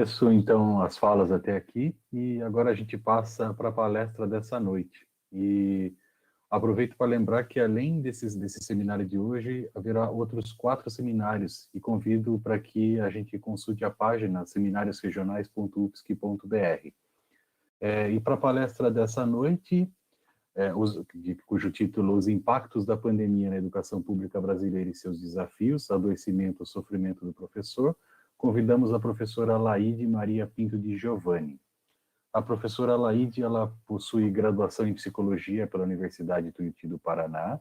Agradeço, então, as falas até aqui e agora a gente passa para a palestra dessa noite. E aproveito para lembrar que, além desse seminário de hoje, haverá outros 4 seminários e convido para que a gente consulte a página seminariosregionais.ufsc.br. E para a palestra dessa noite, cujo título Os Impactos da Pandemia na Educação Pública Brasileira e Seus Desafios, Adoecimento e Sofrimento do Professor, convidamos a professora Laide Maria Pinto de Giovanni. A professora Laide, ela possui graduação em Psicologia pela Universidade Tuiuti do Paraná,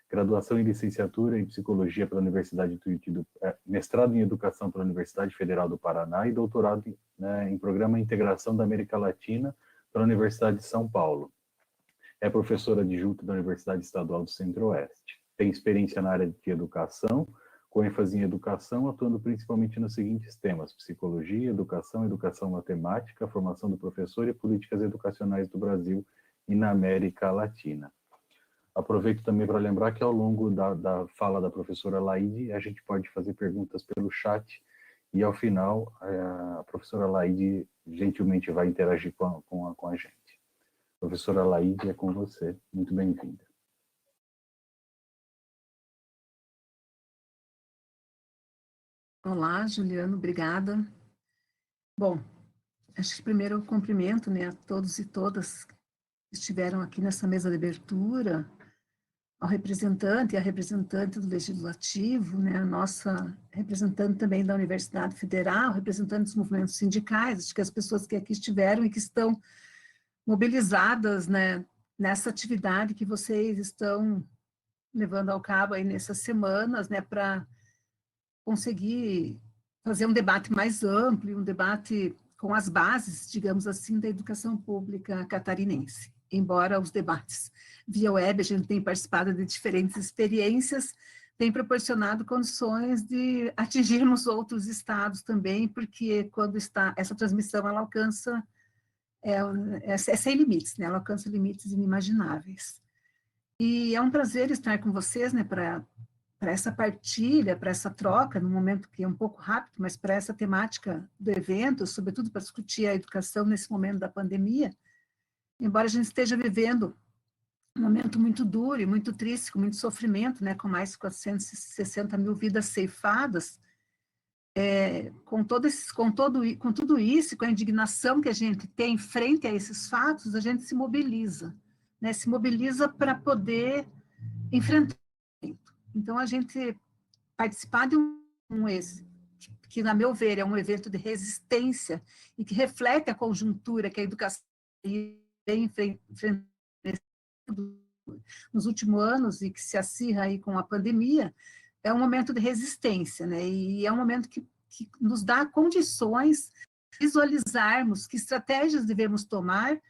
graduação em Licenciatura em Psicologia pela Universidade Tuiuti mestrado em Educação pela Universidade Federal do Paraná e doutorado em Programa Integração da América Latina pela Universidade de São Paulo. É professora adjunta da Universidade Estadual do Centro-Oeste. Tem experiência na área de educação, com ênfase em educação, atuando principalmente nos seguintes temas: psicologia, educação matemática, formação do professor e políticas educacionais do Brasil e na América Latina. Aproveito também para lembrar que ao longo da fala da professora Laide, a gente pode fazer perguntas pelo chat e ao final a professora Laide gentilmente vai interagir com a gente. Professora Laide, é com você. Muito bem-vinda. Olá, Juliano, obrigada. Bom, acho que primeiro eu cumprimento, né, a todos e todas que estiveram aqui nessa mesa de abertura, ao representante e à representante do Legislativo, né, a nossa representante também da Universidade Federal, representante dos movimentos sindicais, acho que as pessoas que aqui estiveram e que estão mobilizadas, né, nessa atividade que vocês estão levando ao cabo aí nessas semanas, né, para conseguir fazer um debate mais amplo, um debate com as bases, digamos assim, da educação pública catarinense. Embora os debates via web, a gente tem participado de diferentes experiências, tem proporcionado condições de atingirmos outros estados também, porque quando essa transmissão, ela alcança, é sem limites, né? Ela alcança limites inimagináveis. E é um prazer estar com vocês, né, para essa partilha, para essa troca, num momento que é um pouco rápido, mas para essa temática do evento, sobretudo para discutir a educação nesse momento da pandemia, embora a gente esteja vivendo um momento muito duro e muito triste, com muito sofrimento, né, com mais de 460 mil vidas ceifadas, com tudo isso, com a indignação que a gente tem frente a esses fatos, a gente se mobiliza, né, se mobiliza para poder enfrentar. Então, a gente participar de que, na meu ver, é um evento de resistência e que reflete a conjuntura que a educação vem enfrentando nos últimos anos e que se acirra aí com a pandemia, é um momento de resistência, né? E é um momento que nos dá condições de visualizarmos que estratégias devemos tomar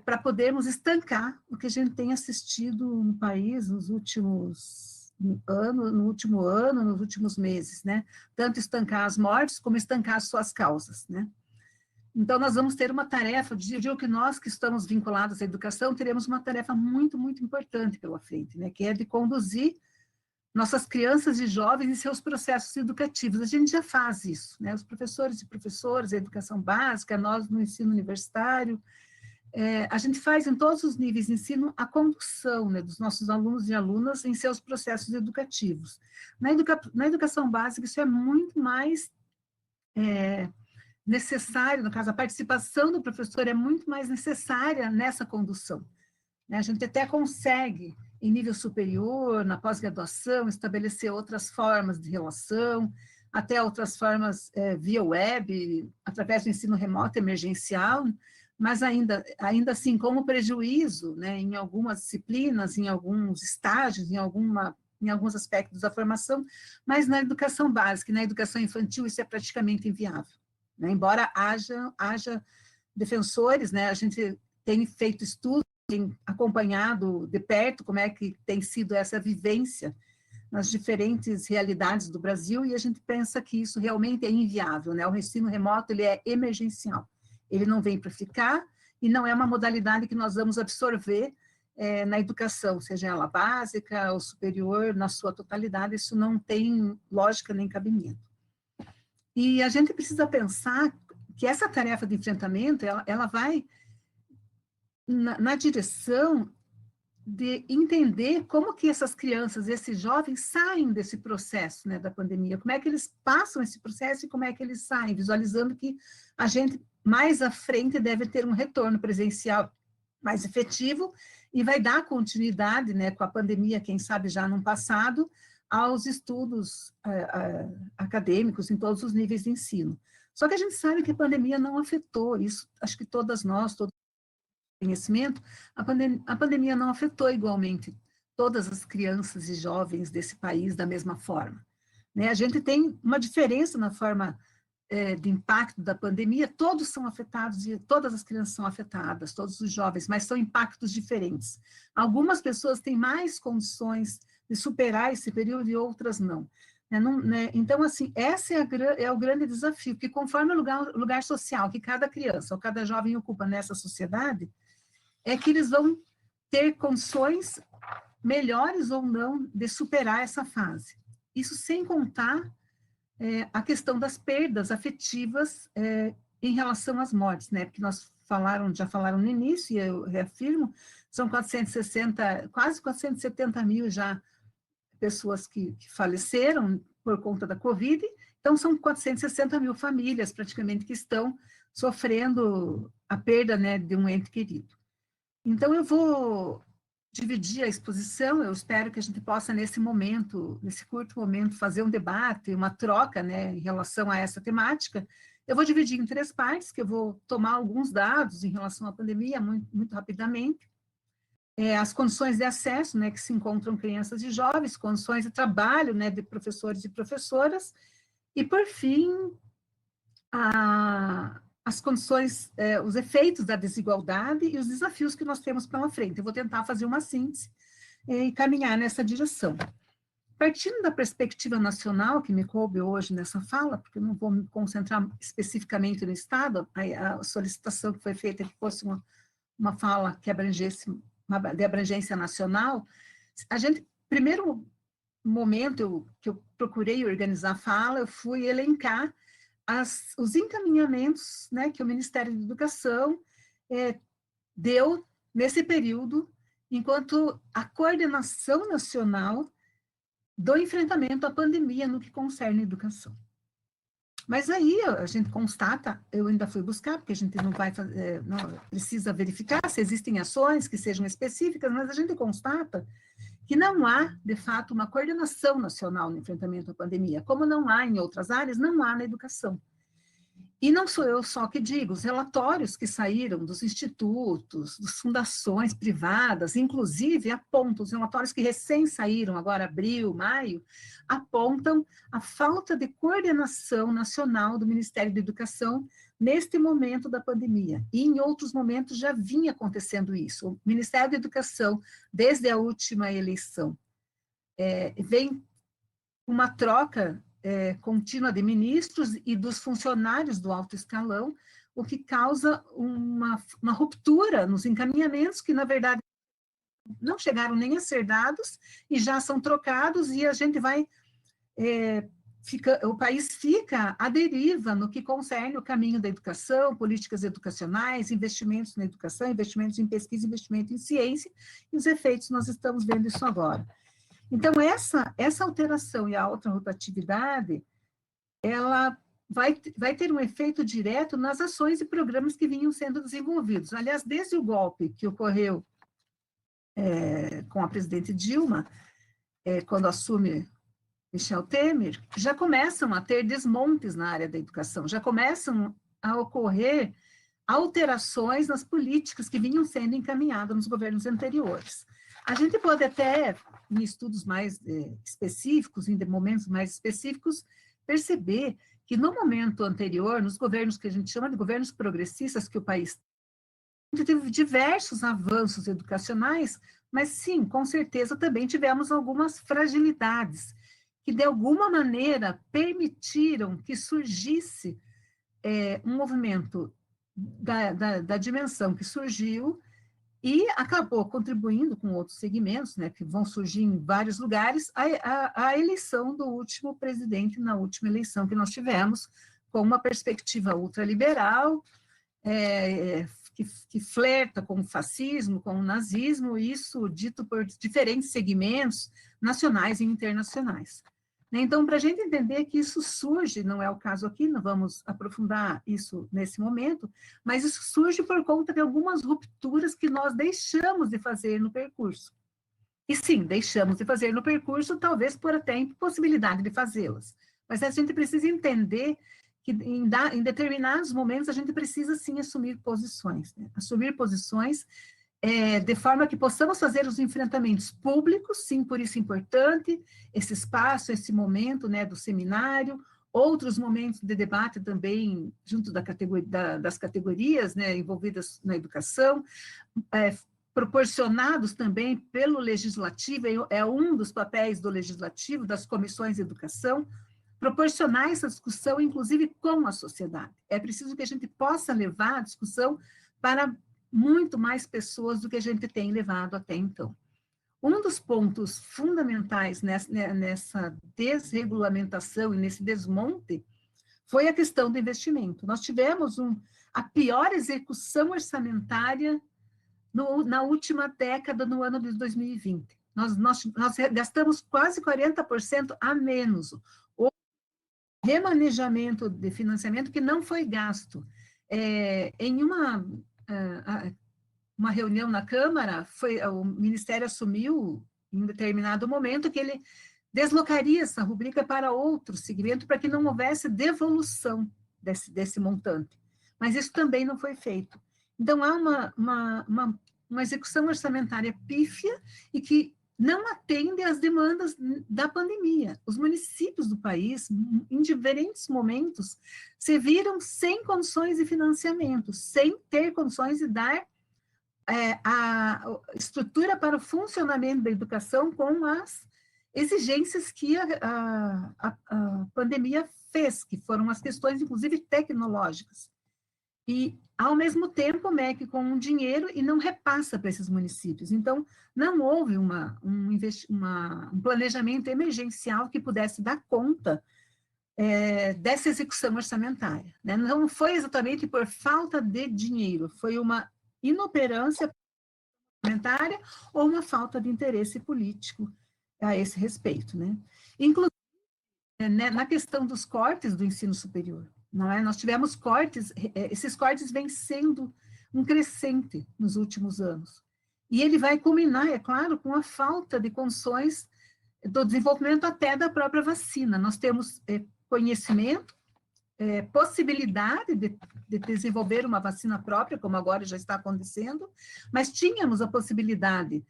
para podermos estancar o que a gente tem assistido no país nos últimos no último ano, nos últimos meses, né? Tanto estancar as mortes, como estancar as suas causas, né? Então, nós vamos ter uma tarefa, eu digo que nós que estamos vinculados à educação, teremos uma tarefa muito, muito importante pela frente, né? Que é de conduzir nossas crianças e jovens em seus processos educativos. A gente já faz isso, né? Os professores e professoras, a educação básica, nós no ensino universitário, a gente faz em todos os níveis de ensino a condução, né, dos nossos alunos e alunas em seus processos educativos. Na educação básica, isso é muito mais necessário, no caso, a participação do professor é muito mais necessária nessa condução, né? A gente até consegue, em nível superior, na pós-graduação, estabelecer outras formas de relação, até outras formas via web, através do ensino remoto emergencial, mas ainda assim, como prejuízo, né, em algumas disciplinas, em alguns estágios, em alguns aspectos da formação, mas na educação básica, na educação infantil, isso é praticamente inviável, né? Embora haja defensores, né, a gente tem feito estudos, tem acompanhado de perto como é que tem sido essa vivência nas diferentes realidades do Brasil, e a gente pensa que isso realmente é inviável, né? O ensino remoto, ele é emergencial. Ele não vem para ficar e não é uma modalidade que nós vamos absorver na educação, seja ela básica ou superior, na sua totalidade, isso não tem lógica nem cabimento. E a gente precisa pensar que essa tarefa de enfrentamento, ela vai na direção de entender como que essas crianças, esses jovens, saem desse processo, né, da pandemia, como é que eles passam esse processo e como é que eles saem, visualizando que a gente, mais à frente, deve ter um retorno presencial mais efetivo e vai dar continuidade, né, com a pandemia, quem sabe já no passado, aos estudos acadêmicos em todos os níveis de ensino. Só que a gente sabe que a pandemia não afetou isso, acho que todas nós, todos conhecimento, a pandemia não afetou igualmente todas as crianças e jovens desse país da mesma forma. Né? A gente tem uma diferença na forma de impacto da pandemia, todos são afetados, e todas as crianças são afetadas, todos os jovens, mas são impactos diferentes. Algumas pessoas têm mais condições de superar esse período e outras não. Então, assim, esse é o grande desafio, que conforme o lugar social que cada criança ou cada jovem ocupa nessa sociedade, é que eles vão ter condições melhores ou não de superar essa fase. Isso sem contar a questão das perdas afetivas em relação às mortes, né? Porque já falaram no início, e eu reafirmo, são 460, quase 470 mil já pessoas que faleceram por conta da Covid, então são 460 mil famílias, praticamente, que estão sofrendo a perda, né, de um ente querido. Então, eu vou dividir a exposição, eu espero que a gente possa, nesse momento, nesse curto momento, fazer um debate, uma troca, né, em relação a essa temática. Eu vou dividir em 3 partes, que eu vou tomar alguns dados em relação à pandemia, muito rapidamente, as condições de acesso, né, que se encontram crianças e jovens, condições de trabalho, né, de professores e professoras, e, por fim, as condições, os efeitos da desigualdade e os desafios que nós temos pela frente. Eu vou tentar fazer uma síntese e caminhar nessa direção. Partindo da perspectiva nacional, que me coube hoje nessa fala, porque eu não vou me concentrar especificamente no Estado, a solicitação que foi feita que fosse uma fala que abrangesse, de abrangência nacional, a gente, primeiro momento que eu procurei organizar a fala, eu fui elencar os encaminhamentos, né, que o Ministério da Educação deu nesse período, enquanto a coordenação nacional do enfrentamento à pandemia no que concerne a educação. Mas aí a gente constata, eu ainda fui buscar, porque a gente não precisa verificar se existem ações que sejam específicas, mas a gente constata que não há, de fato, uma coordenação nacional no enfrentamento à pandemia, como não há em outras áreas, não há na educação. E não sou eu só que digo, os relatórios que saíram dos institutos, das fundações privadas, inclusive apontam, os relatórios que recém saíram, agora abril, maio, apontam a falta de coordenação nacional do Ministério da Educação neste momento da pandemia. E em outros momentos já vinha acontecendo isso. O Ministério da Educação, desde a última eleição, vem uma troca contínua de ministros e dos funcionários do alto escalão, o que causa uma ruptura nos encaminhamentos que, na verdade, não chegaram nem a ser dados e já são trocados, e a gente vai... o país fica à deriva no que concerne o caminho da educação, políticas educacionais, investimentos na educação, investimentos em pesquisa, investimento em ciência, e os efeitos nós estamos vendo isso agora. Então, essa alteração e a outra rotatividade, ela vai ter um efeito direto nas ações e programas que vinham sendo desenvolvidos. Aliás, desde o golpe que ocorreu com a presidente Dilma, quando assume Michel Temer, já começam a ter desmontes na área da educação, já começam a ocorrer alterações nas políticas que vinham sendo encaminhadas nos governos anteriores. A gente pode até, em estudos mais específicos, em momentos mais específicos, perceber que no momento anterior, nos governos que a gente chama de governos progressistas que o país teve diversos avanços educacionais, mas sim, com certeza também tivemos algumas fragilidades que de alguma maneira permitiram que surgisse um movimento da dimensão que surgiu e acabou contribuindo com outros segmentos, né, que vão surgir em vários lugares, a eleição do último presidente na última eleição que nós tivemos, com uma perspectiva ultraliberal, que flerta com o fascismo, com o nazismo, isso dito por diferentes segmentos nacionais e internacionais. Então, para a gente entender que isso surge, não é o caso aqui, não vamos aprofundar isso nesse momento, mas isso surge por conta de algumas rupturas que nós deixamos de fazer no percurso. E sim, deixamos de fazer no percurso, talvez por até impossibilidade de fazê-las. Mas a gente precisa entender que em determinados momentos a gente precisa sim assumir posições, né? Assumir posições de forma que possamos fazer os enfrentamentos públicos, sim, por isso é importante esse espaço, esse momento, né, do seminário, outros momentos de debate também junto das categorias, né, envolvidas na educação, proporcionados também pelo legislativo, é um dos papéis do legislativo, das comissões de educação, proporcionar essa discussão, inclusive com a sociedade. É preciso que a gente possa levar a discussão para muito mais pessoas do que a gente tem levado até então. Um dos pontos fundamentais nessa desregulamentação e nesse desmonte foi a questão do investimento. Nós tivemos a pior execução orçamentária na última década, no ano de 2020. Nós gastamos quase 40% a menos. O remanejamento de financiamento que não foi gasto. Em uma reunião na Câmara, o Ministério assumiu, em determinado momento, que ele deslocaria essa rubrica para outro segmento, para que não houvesse devolução desse montante. Mas isso também não foi feito. Então, há uma execução orçamentária pífia e que não atende às demandas da pandemia. Os municípios do país, em diferentes momentos, se viram sem condições de financiamento, sem ter condições de dar a estrutura para o funcionamento da educação com as exigências que a pandemia fez, que foram as questões, inclusive, tecnológicas. E, ao mesmo tempo, o MEC com um dinheiro e não repassa para esses municípios. Então, não houve um planejamento emergencial que pudesse dar conta dessa execução orçamentária, né? Não foi exatamente por falta de dinheiro, foi uma inoperância orçamentária ou uma falta de interesse político a esse respeito, né? Inclusive, na questão dos cortes do ensino superior, não é? Nós tivemos cortes, esses cortes vêm sendo um crescente nos últimos anos. E ele vai culminar, é claro, com a falta de condições do desenvolvimento até da própria vacina. Nós temos conhecimento, possibilidade de desenvolver uma vacina própria, como agora já está acontecendo, mas tínhamos a possibilidade,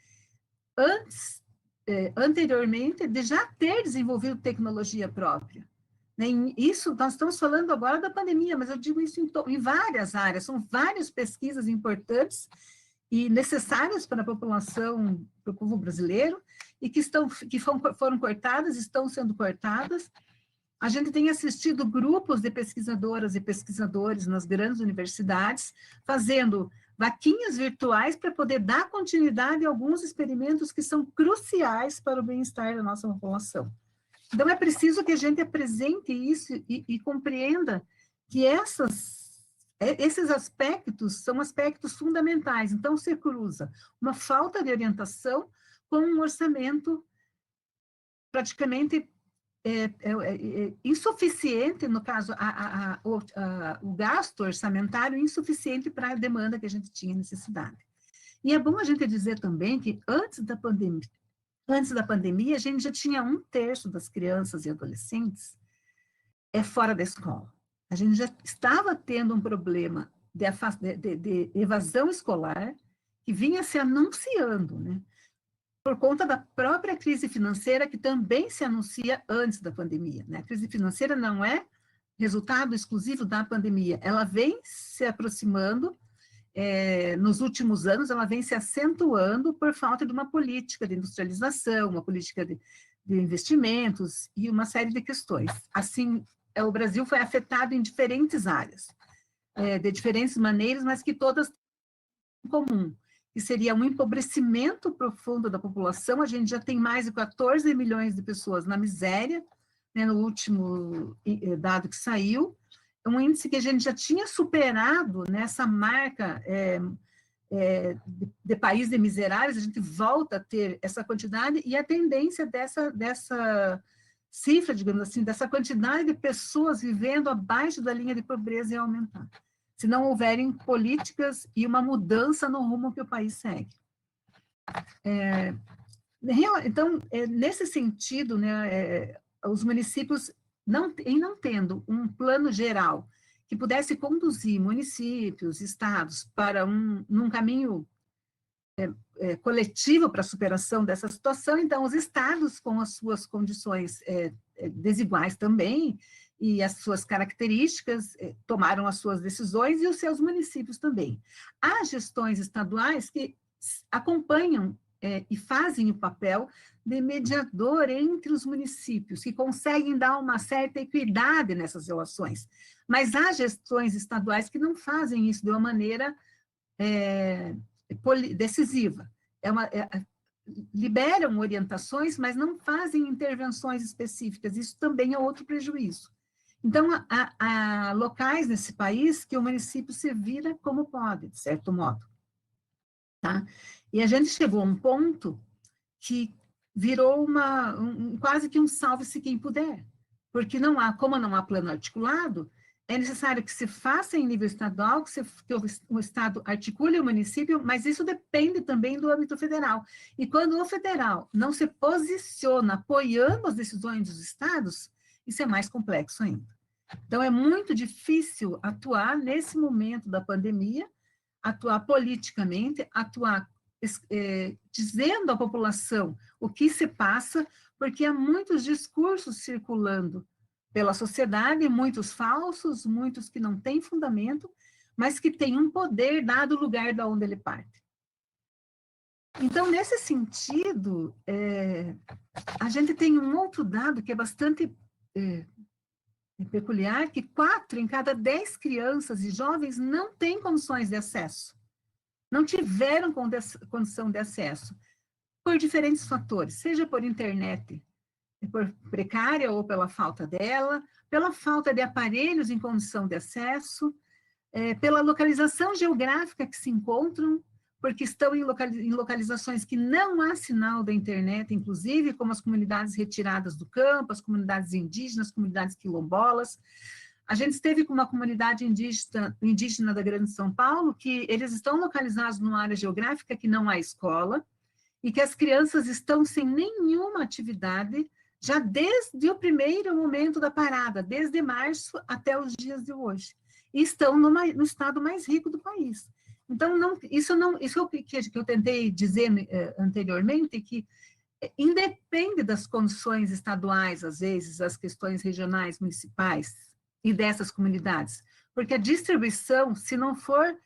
anteriormente, de já ter desenvolvido tecnologia própria. Isso, nós estamos falando agora da pandemia, mas eu digo isso em várias áreas, são várias pesquisas importantes e necessárias para a população, para o povo brasileiro, e que foram cortadas, estão sendo cortadas. A gente tem assistido grupos de pesquisadoras e pesquisadores nas grandes universidades, fazendo vaquinhas virtuais para poder dar continuidade a alguns experimentos que são cruciais para o bem-estar da nossa população. Então, é preciso que a gente apresente isso e compreenda que esses aspectos são aspectos fundamentais. Então, se cruza uma falta de orientação com um orçamento praticamente insuficiente, no caso, o gasto orçamentário insuficiente para a demanda que a gente tinha necessidade. E é bom a gente dizer também que antes da pandemia, a gente já tinha 1/3 das crianças e adolescentes fora da escola. A gente já estava tendo um problema de evasão escolar que vinha se anunciando, né? Por conta da própria crise financeira, que também se anuncia antes da pandemia, né? A crise financeira não é resultado exclusivo da pandemia, ela vem se aproximando, nos últimos anos, ela vem se acentuando por falta de uma política de industrialização, uma política de investimentos e uma série de questões. Assim, o Brasil foi afetado em diferentes áreas, de diferentes maneiras, mas que todas em comum, que seria um empobrecimento profundo da população. A gente já tem mais de 14 milhões de pessoas na miséria, né, no último dado que saiu, um índice que a gente já tinha superado nessa marca de país de miseráveis, a gente volta a ter essa quantidade, e a tendência dessa cifra, digamos assim, dessa quantidade de pessoas vivendo abaixo da linha de pobreza é aumentar, se não houverem políticas e uma mudança no rumo que o país segue. Então, nesse sentido, né, os municípios, não tendo um plano geral que pudesse conduzir municípios, estados, para num caminho coletivo para a superação dessa situação, então os estados, com as suas condições desiguais também, e as suas características, tomaram as suas decisões, e os seus municípios também. Há gestões estaduais que acompanham e fazem o papel de mediador entre os municípios, que conseguem dar uma certa equidade nessas relações. Mas há gestões estaduais que não fazem isso de uma maneira decisiva. Liberam orientações, mas não fazem intervenções específicas. Isso também é outro prejuízo. Então, há locais nesse país que o município se vira como pode, de certo modo. Tá? E a gente chegou a um ponto que virou quase que um salve-se quem puder, porque como não há plano articulado, é necessário que se faça em nível estadual, que o Estado articule o município, mas isso depende também do âmbito federal. E quando o federal não se posiciona apoiando as decisões dos estados, isso é mais complexo ainda. Então, é muito difícil atuar nesse momento da pandemia, atuar politicamente, atuar dizendo à população o que se passa, porque há muitos discursos circulando pela sociedade, muitos falsos, muitos que não têm fundamento, mas que têm um poder dado o lugar de onde ele parte. Então, nesse sentido, a gente tem um outro dado que é bastante peculiar, que 4 em cada 10 crianças e jovens não têm condições de acesso. Não tiveram condição de acesso, por diferentes fatores, seja por internet, por precária ou pela falta dela, pela falta de aparelhos em condição de acesso, pela localização geográfica que se encontram, porque estão em localizações que não há sinal da internet, inclusive como as comunidades retiradas do campo, as comunidades indígenas, comunidades quilombolas. A gente esteve com uma comunidade indígena da Grande São Paulo, que eles estão localizados numa área geográfica que não há escola, e que as crianças estão sem nenhuma atividade, já desde o primeiro momento da parada, desde março até os dias de hoje, e estão no estado mais rico do país. Então, isso que eu tentei dizer anteriormente, que independe das condições estaduais, às vezes, as questões regionais, municipais, e dessas comunidades, porque a distribuição, se não for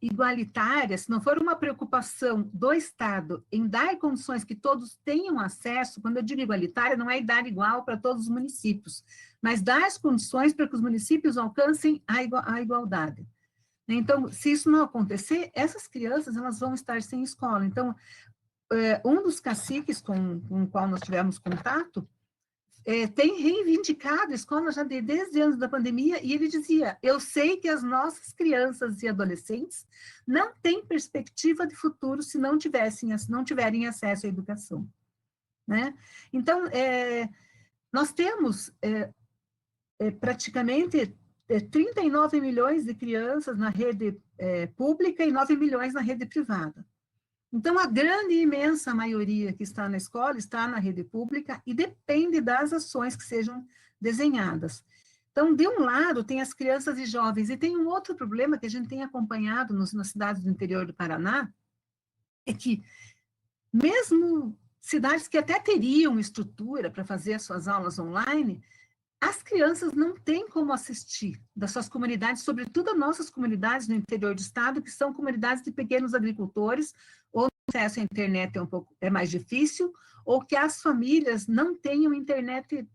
igualitária, se não for uma preocupação do Estado em dar condições que todos tenham acesso, quando eu digo igualitária, não é dar igual para todos os municípios, mas dar as condições para que os municípios alcancem a igualdade. Então, se isso não acontecer, essas crianças elas vão estar sem escola. Então, um dos caciques com o qual nós tivemos contato, tem reivindicado a escola já desde antes da pandemia, e ele dizia, eu sei que as nossas crianças e adolescentes não têm perspectiva de futuro se não tiverem acesso à educação. Né? Então, nós temos praticamente 39 milhões de crianças na rede pública e 9 milhões na rede privada. Então, a grande e imensa maioria que está na escola está na rede pública e depende das ações que sejam desenhadas. Então, de um lado, tem as crianças e jovens, e tem um outro problema que a gente tem acompanhado nas cidades do interior do Paraná, é que mesmo cidades que até teriam estrutura para fazer as suas aulas online, as crianças não têm como assistir das suas comunidades, sobretudo as nossas comunidades no interior do estado, que são comunidades de pequenos agricultores, ou o acesso à internet é mais difícil, ou que as famílias não tenham internet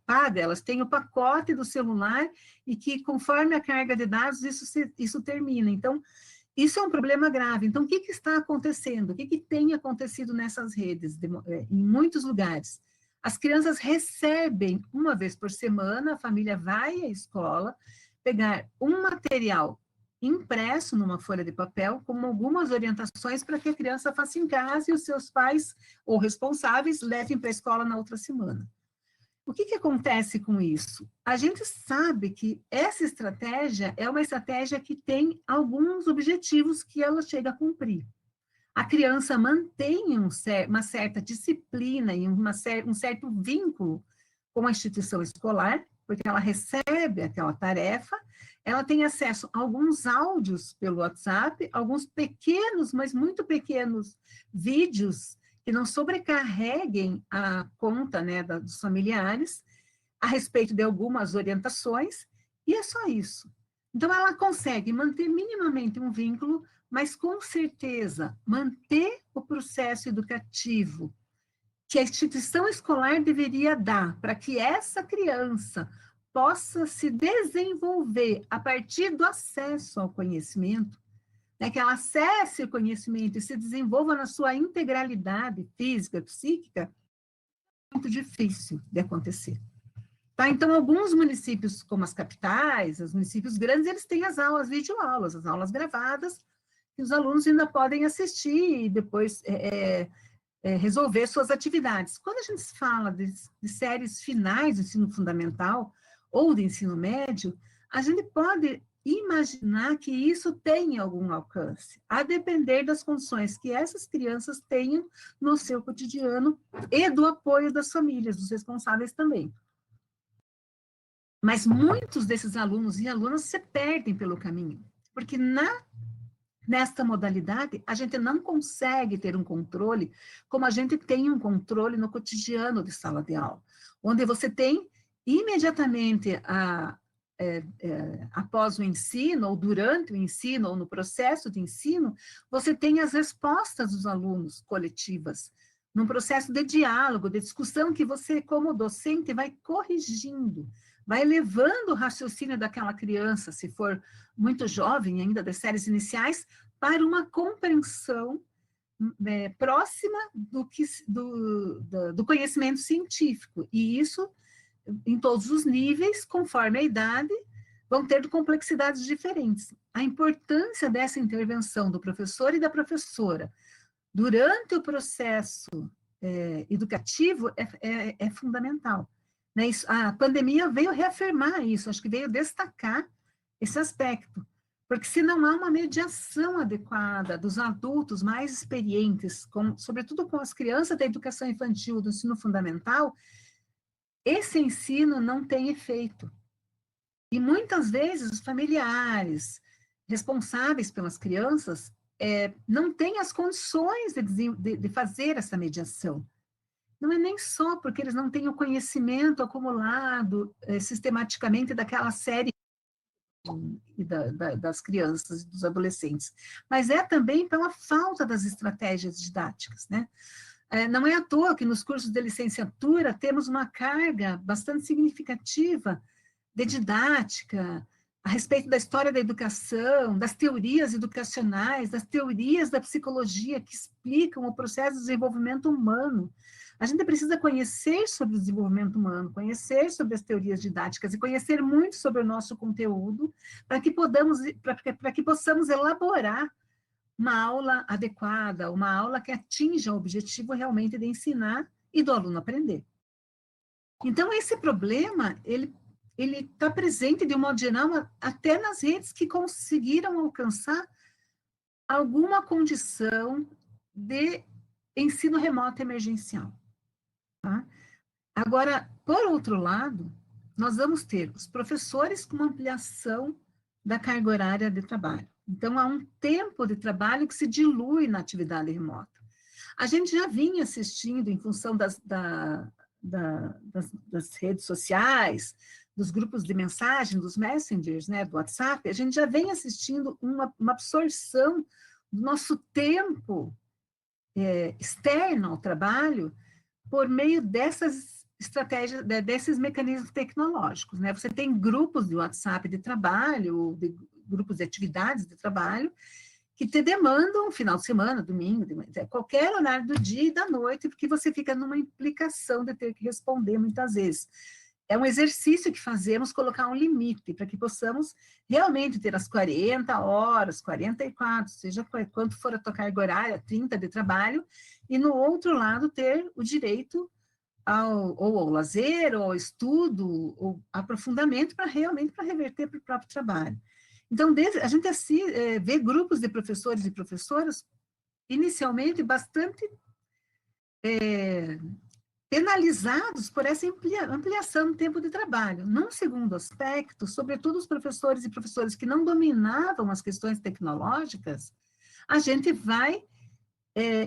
paga, elas têm o pacote do celular, e que conforme a carga de dados, isso termina. Então, isso é um problema grave. Então, o que está acontecendo? O que tem acontecido nessas redes, em muitos lugares? As crianças recebem uma vez por semana, a família vai à escola pegar um material impresso numa folha de papel, com algumas orientações para que a criança faça em casa e os seus pais ou responsáveis levem para a escola na outra semana. O que acontece com isso? A gente sabe que essa estratégia é uma estratégia que tem alguns objetivos que ela chega a cumprir. A criança mantém uma certa disciplina e um certo vínculo com a instituição escolar, porque ela recebe aquela tarefa, ela tem acesso a alguns áudios pelo WhatsApp, alguns pequenos, mas muito pequenos vídeos que não sobrecarreguem a conta, né, dos familiares, a respeito de algumas orientações, e é só isso. Então, ela consegue manter minimamente um vínculo, mas com certeza manter o processo educativo que a instituição escolar deveria dar para que essa criança possa se desenvolver a partir do acesso ao conhecimento, né, que ela acesse o conhecimento e se desenvolva na sua integralidade física, psíquica, é muito difícil de acontecer. Tá? Então, alguns municípios, como as capitais, os municípios grandes, eles têm as aulas, videoaulas, as aulas gravadas, que os alunos ainda podem assistir e depois resolver suas atividades. Quando a gente fala de séries finais do ensino fundamental ou do ensino médio, a gente pode imaginar que isso tem algum alcance, a depender das condições que essas crianças tenham no seu cotidiano e do apoio das famílias, dos responsáveis também. Mas muitos desses alunos e alunas se perdem pelo caminho, porque nesta modalidade, a gente não consegue ter um controle como a gente tem um controle no cotidiano de sala de aula, onde você tem imediatamente após o ensino, ou durante o ensino, ou no processo de ensino, você tem as respostas dos alunos coletivas, num processo de diálogo, de discussão que você, como docente, vai corrigindo, vai levando o raciocínio daquela criança, se for muito jovem ainda, das séries iniciais, para uma compreensão próxima do conhecimento científico. E isso, em todos os níveis, conforme a idade, vão ter complexidades diferentes. A importância dessa intervenção do professor e da professora durante o processo educativo é fundamental. Né? A pandemia veio reafirmar isso, acho que veio destacar esse aspecto, porque se não há uma mediação adequada dos adultos mais experientes, sobretudo com as crianças da educação infantil, do ensino fundamental, esse ensino não tem efeito. E muitas vezes os familiares responsáveis pelas crianças não têm as condições de fazer essa mediação. Não é nem só porque eles não têm o conhecimento acumulado sistematicamente daquela série das crianças e dos adolescentes, mas é também pela falta das estratégias didáticas, né? Não é à toa que nos cursos de licenciatura temos uma carga bastante significativa de didática a respeito da história da educação, das teorias educacionais, das teorias da psicologia que explicam o processo de desenvolvimento humano. A gente precisa conhecer sobre o desenvolvimento humano, conhecer sobre as teorias didáticas e conhecer muito sobre o nosso conteúdo para que possamos elaborar uma aula adequada, uma aula que atinja o objetivo realmente de ensinar e do aluno aprender. Então, esse problema, ele está presente, de um modo geral, até nas redes que conseguiram alcançar alguma condição de ensino remoto emergencial. Tá? Agora, por outro lado, nós vamos ter os professores com uma ampliação da carga horária de trabalho. Então, há um tempo de trabalho que se dilui na atividade remota. A gente já vinha assistindo, em função das redes sociais, dos grupos de mensagem, dos messengers, né, do WhatsApp, a gente já vem assistindo uma absorção do nosso tempo externo ao trabalho por meio dessas estratégias, desses mecanismos tecnológicos, né? Você tem grupos de WhatsApp de trabalho, grupos de atividades de trabalho, que te demandam final de semana, domingo, qualquer horário do dia e da noite, porque você fica numa implicação de ter que responder muitas vezes. É um exercício que fazemos, colocar um limite, para que possamos realmente ter as 40 horas, 44, seja quanto for a tua carga horária, 30 de trabalho, e no outro lado ter o direito ou ao lazer, ou ao estudo, ou aprofundamento, para reverter para o próprio trabalho. Então, a gente assim, vê grupos de professores e professoras, inicialmente, bastante penalizados por essa ampliação do tempo de trabalho. Num segundo aspecto, sobretudo os professores e professoras que não dominavam as questões tecnológicas, a gente vai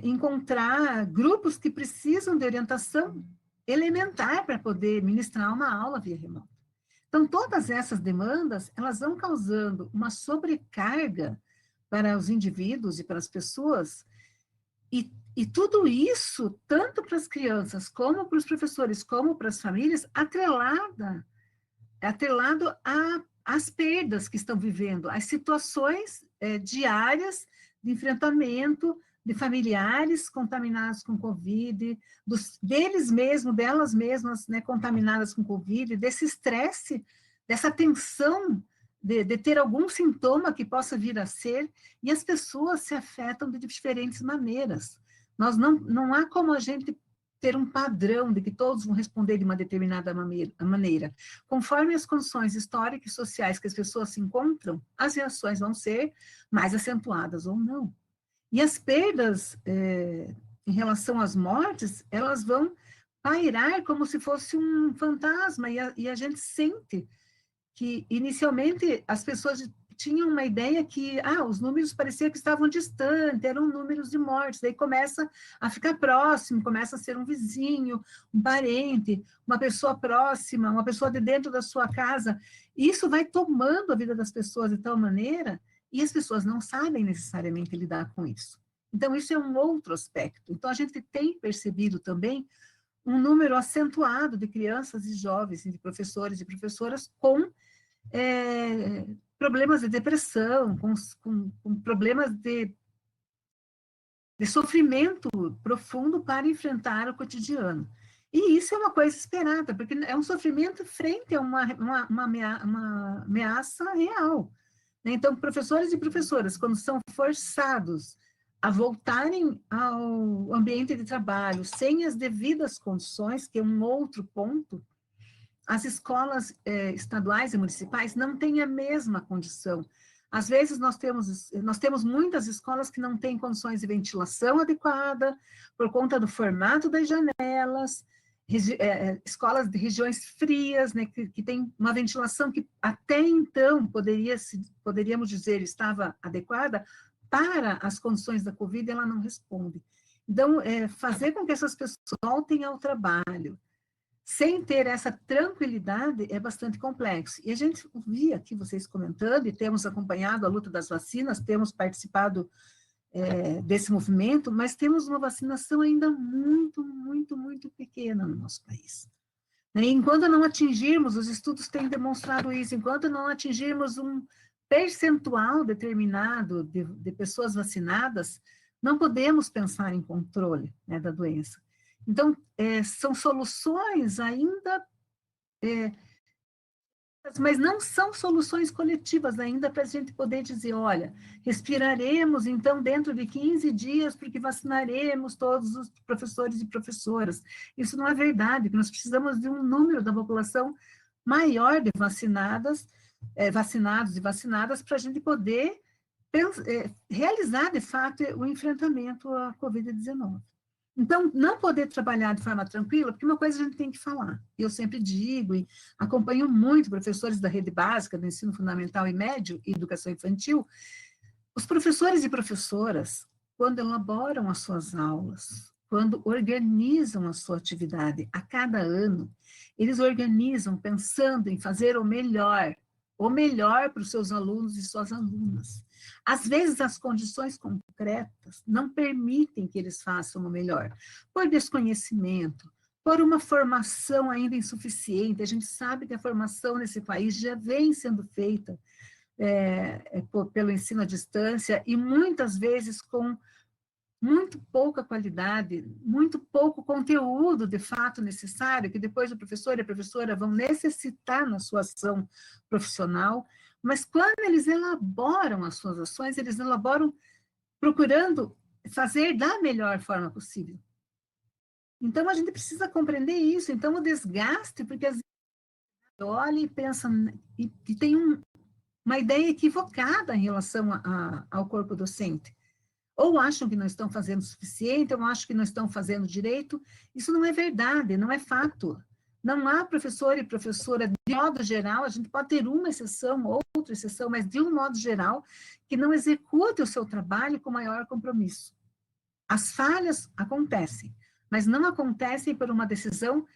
encontrar grupos que precisam de orientação elementar para poder ministrar uma aula via remota. Então, todas essas demandas, elas vão causando uma sobrecarga para os indivíduos e para as pessoas, e tudo isso, tanto para as crianças, como para os professores, como para as famílias, atrelado às perdas que estão vivendo, às situações diárias de enfrentamento de familiares contaminados com Covid, deles mesmos, delas mesmas, né, contaminadas com Covid, desse estresse, dessa tensão de ter algum sintoma que possa vir a ser, e as pessoas se afetam de diferentes maneiras. Não há como a gente ter um padrão de que todos vão responder de uma determinada maneira. Conforme as condições históricas e sociais que as pessoas se encontram, as reações vão ser mais acentuadas ou não. E as perdas em relação às mortes, elas vão pairar como se fosse um fantasma, e a gente sente que, inicialmente, as pessoas tinham uma ideia que os números pareciam que estavam distantes, eram números de mortes, daí começa a ficar próximo, começa a ser um vizinho, um parente, uma pessoa próxima, uma pessoa de dentro da sua casa, e isso vai tomando a vida das pessoas de tal maneira, e as pessoas não sabem necessariamente lidar com isso. Então, isso é um outro aspecto. Então, a gente tem percebido também um número acentuado de crianças e jovens, de professores e professoras com problemas de depressão, com problemas de sofrimento profundo para enfrentar o cotidiano. E isso é uma coisa esperada, porque é um sofrimento frente a uma ameaça real. Então, professores e professoras, quando são forçados a voltarem ao ambiente de trabalho sem as devidas condições, que é um outro ponto, as escolas estaduais e municipais não têm a mesma condição. Às vezes, nós temos muitas escolas que não têm condições de ventilação adequada, por conta do formato das janelas, escolas de regiões frias, né, que tem uma ventilação que até então poderíamos dizer estava adequada, para as condições da Covid, ela não responde. Então, fazer com que essas pessoas voltem ao trabalho, sem ter essa tranquilidade, é bastante complexo. E a gente via aqui vocês comentando, e temos acompanhado a luta das vacinas, temos participado desse movimento, mas temos uma vacinação ainda muito, muito, muito pequena no nosso país. E enquanto não atingirmos, os estudos têm demonstrado isso, enquanto não atingirmos um percentual determinado de pessoas vacinadas, não podemos pensar em controle, né, da doença. Então, são soluções ainda, mas não são soluções coletivas ainda para a gente poder dizer, olha, respiraremos então dentro de 15 dias porque vacinaremos todos os professores e professoras. Isso não é verdade, porque nós precisamos de um número da população maior de vacinados e vacinadas para a gente poder realizar, de fato, o enfrentamento à Covid-19. Então, não poder trabalhar de forma tranquila, porque uma coisa a gente tem que falar, eu sempre digo, e acompanho muito professores da rede básica, do ensino fundamental e médio, e educação infantil, os professores e professoras, quando elaboram as suas aulas, quando organizam a sua atividade a cada ano, eles organizam pensando em fazer o melhor para os seus alunos e suas alunas. Às vezes, as condições concretas não permitem que eles façam o melhor, por desconhecimento, por uma formação ainda insuficiente. A gente sabe que a formação nesse país já vem sendo feita pelo ensino à distância, e muitas vezes com muito pouca qualidade, muito pouco conteúdo de fato necessário, que depois o professor e a professora vão necessitar na sua ação profissional, mas quando eles elaboram as suas ações, eles elaboram procurando fazer da melhor forma possível. Então, a gente precisa compreender isso. Então, o desgaste, porque às vezes olha e pensa, e tem uma ideia equivocada em relação ao corpo docente. Ou acham que não estão fazendo o suficiente, ou acham que não estão fazendo direito. Isso não é verdade, não é fato. Não há professor e professora, de modo geral, a gente pode ter uma exceção, outra exceção, mas de um modo geral, que não execute o seu trabalho com maior compromisso. As falhas acontecem, mas não acontecem por uma decisão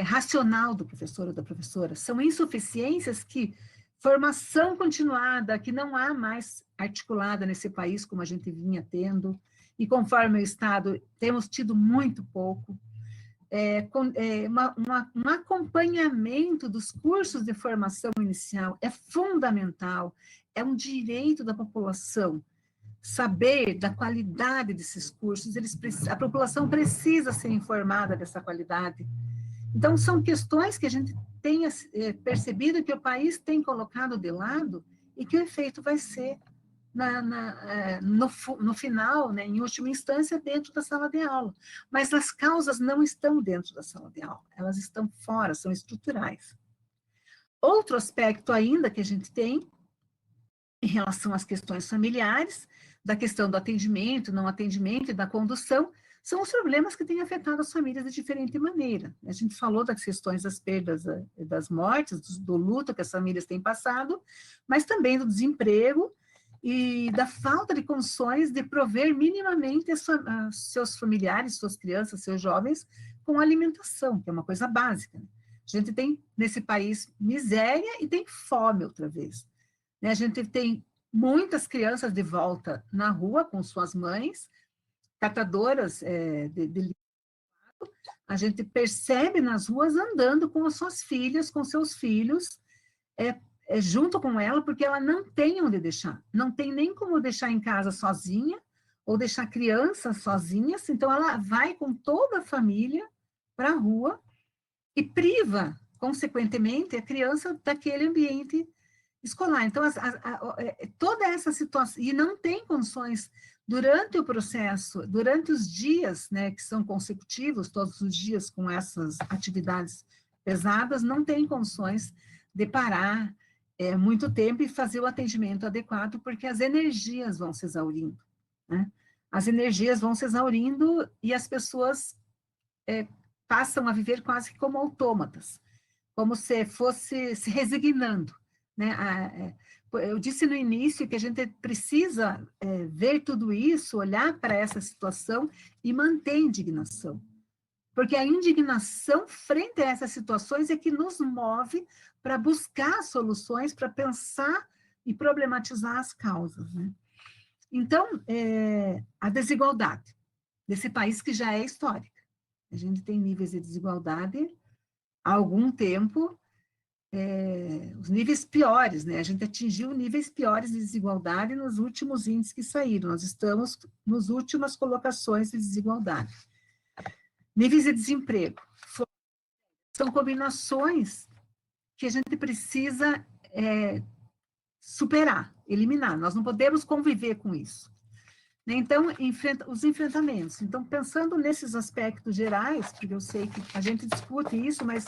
racional do professor ou da professora. São insuficiências que formação continuada, que não há mais articulada nesse país, como a gente vinha tendo, e conforme o Estado, temos tido muito pouco, um acompanhamento dos cursos de formação inicial é fundamental, é um direito da população saber da qualidade desses cursos, a população precisa ser informada dessa qualidade. Então, são questões que a gente tem percebido que o país tem colocado de lado e que o efeito vai ser, no final, né, em última instância, dentro da sala de aula. Mas as causas não estão dentro da sala de aula, elas estão fora, são estruturais. Outro aspecto ainda que a gente tem, em relação às questões familiares, da questão do atendimento, não atendimento e da condução, são os problemas que têm afetado as famílias de diferente maneira. A gente falou das questões das perdas, das mortes, do luto que as famílias têm passado, mas também do desemprego e da falta de condições de prover minimamente seus familiares, suas crianças, seus jovens, com alimentação, que é uma coisa básica. A gente tem, nesse país, miséria e tem fome outra vez. A gente tem muitas crianças de volta na rua com suas mães, catadoras de lixo. A gente percebe nas ruas andando com as suas filhas, com seus filhos, junto com ela, porque ela não tem onde deixar. Não tem nem como deixar em casa sozinha, ou deixar crianças sozinhas, então ela vai com toda a família para a rua e priva, consequentemente, a criança daquele ambiente escolar. Então, toda essa situação, e não tem condições, durante o processo, durante os dias, né, que são consecutivos, todos os dias com essas atividades pesadas, não tem condições de parar muito tempo e fazer o atendimento adequado, porque as energias vão se exaurindo, né? As energias vão se exaurindo e as pessoas passam a viver quase que como autômatas, como se fosse se resignando, né? Eu disse no início que a gente precisa ver tudo isso, olhar para essa situação e manter indignação. Porque a indignação frente a essas situações é que nos move para buscar soluções, para pensar e problematizar as causas, né? Então, a desigualdade desse país que já é histórica. A gente tem níveis de desigualdade há algum tempo, os níveis piores, né? A gente atingiu níveis piores de desigualdade nos últimos índices que saíram. Nós estamos nas últimas colocações de desigualdade. Níveis de desemprego. São combinações que a gente precisa superar, eliminar. Nós não podemos conviver com isso. Então, os enfrentamentos. Então, pensando nesses aspectos gerais, porque eu sei que a gente discute isso, mas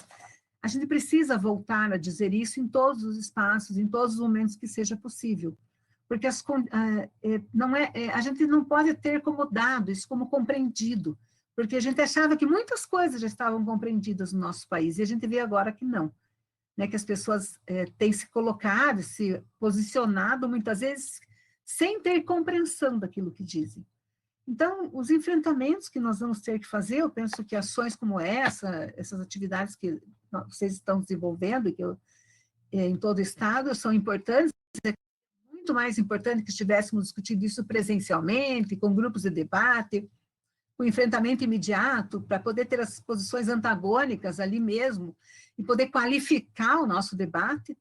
a gente precisa voltar a dizer isso em todos os espaços, em todos os momentos que seja possível. Porque a gente não pode ter como dado isso como compreendido, porque a gente achava que muitas coisas já estavam compreendidas no nosso país, e a gente vê agora que não. Né, que as pessoas têm se colocado, se posicionado, muitas vezes, sem ter compreensão daquilo que dizem. Então, os enfrentamentos que nós vamos ter que fazer, eu penso que ações como essas atividades que vocês estão desenvolvendo, em todo o Estado, são importantes, é muito mais importante que estivéssemos discutindo isso presencialmente, com grupos de debate, com enfrentamento imediato, para poder ter as posições antagônicas ali mesmo, e poder qualificar o nosso debate,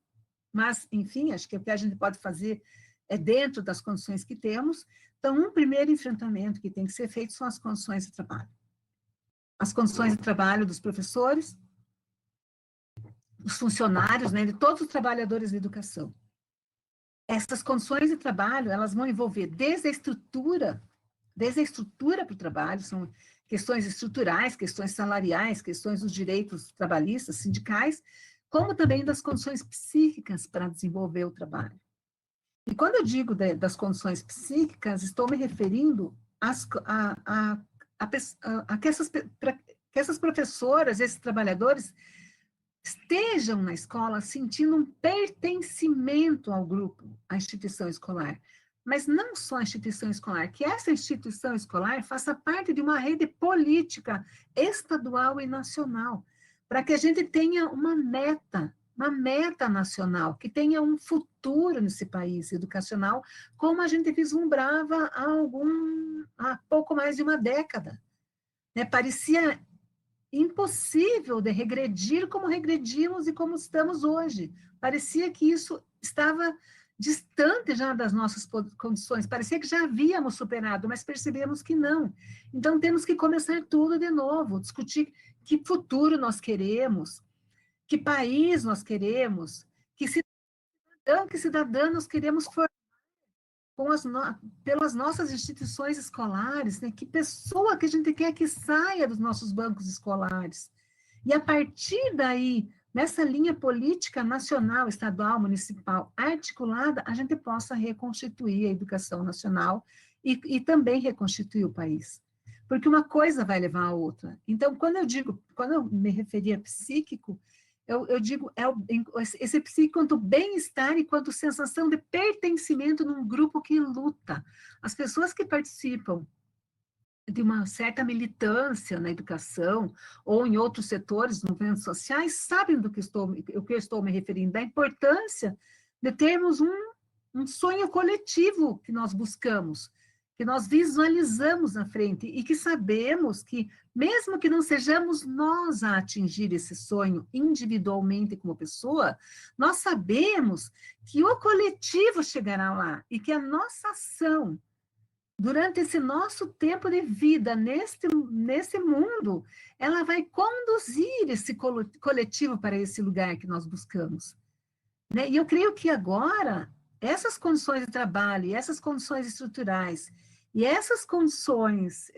mas, enfim, acho que o que a gente pode fazer é dentro das condições que temos. Então, um primeiro enfrentamento que tem que ser feito são as condições de trabalho. As condições de trabalho dos professores, dos funcionários, né, de todos os trabalhadores da educação. Essas condições de trabalho, elas vão envolver desde a estrutura para o trabalho, são questões estruturais, questões salariais, questões dos direitos trabalhistas, sindicais, como também das condições psíquicas para desenvolver o trabalho. E quando eu digo das condições psíquicas, estou me referindo que essas professoras, esses trabalhadores, estejam na escola sentindo um pertencimento ao grupo, à instituição escolar. Mas não só a instituição escolar, que essa instituição escolar faça parte de uma rede política estadual e nacional, para que a gente tenha uma meta nacional, que tenha um futuro nesse país educacional, como a gente vislumbrava há pouco mais de uma década. Né? Parecia impossível de regredir como regredimos e como estamos hoje. Parecia que isso estava distante já das nossas condições, parecia que já havíamos superado, mas percebemos que não. Então, temos que começar tudo de novo, discutir que futuro nós queremos, que país nós queremos, que cidadã nós queremos formar pelas nossas instituições escolares, né? Que pessoa que a gente quer que saia dos nossos bancos escolares. E a partir daí, nessa linha política nacional, estadual, municipal, articulada, a gente possa reconstituir a educação nacional e também reconstituir o país. Porque uma coisa vai levar a outra. Então, quando eu me referi a psíquico, eu digo, esse psíquico quanto bem-estar e quanto sensação de pertencimento num grupo que luta. As pessoas que participam de uma certa militância na educação ou em outros setores, movimentos sociais, sabem do que eu estou me referindo, da importância de termos um sonho coletivo que nós buscamos, que nós visualizamos na frente e que sabemos que, mesmo que não sejamos nós a atingir esse sonho individualmente como pessoa, nós sabemos que o coletivo chegará lá e que a nossa ação durante esse nosso tempo de vida nesse mundo, ela vai conduzir esse coletivo para esse lugar que nós buscamos. Né? E eu creio que agora, essas condições de trabalho, e essas condições estruturais, e essas condições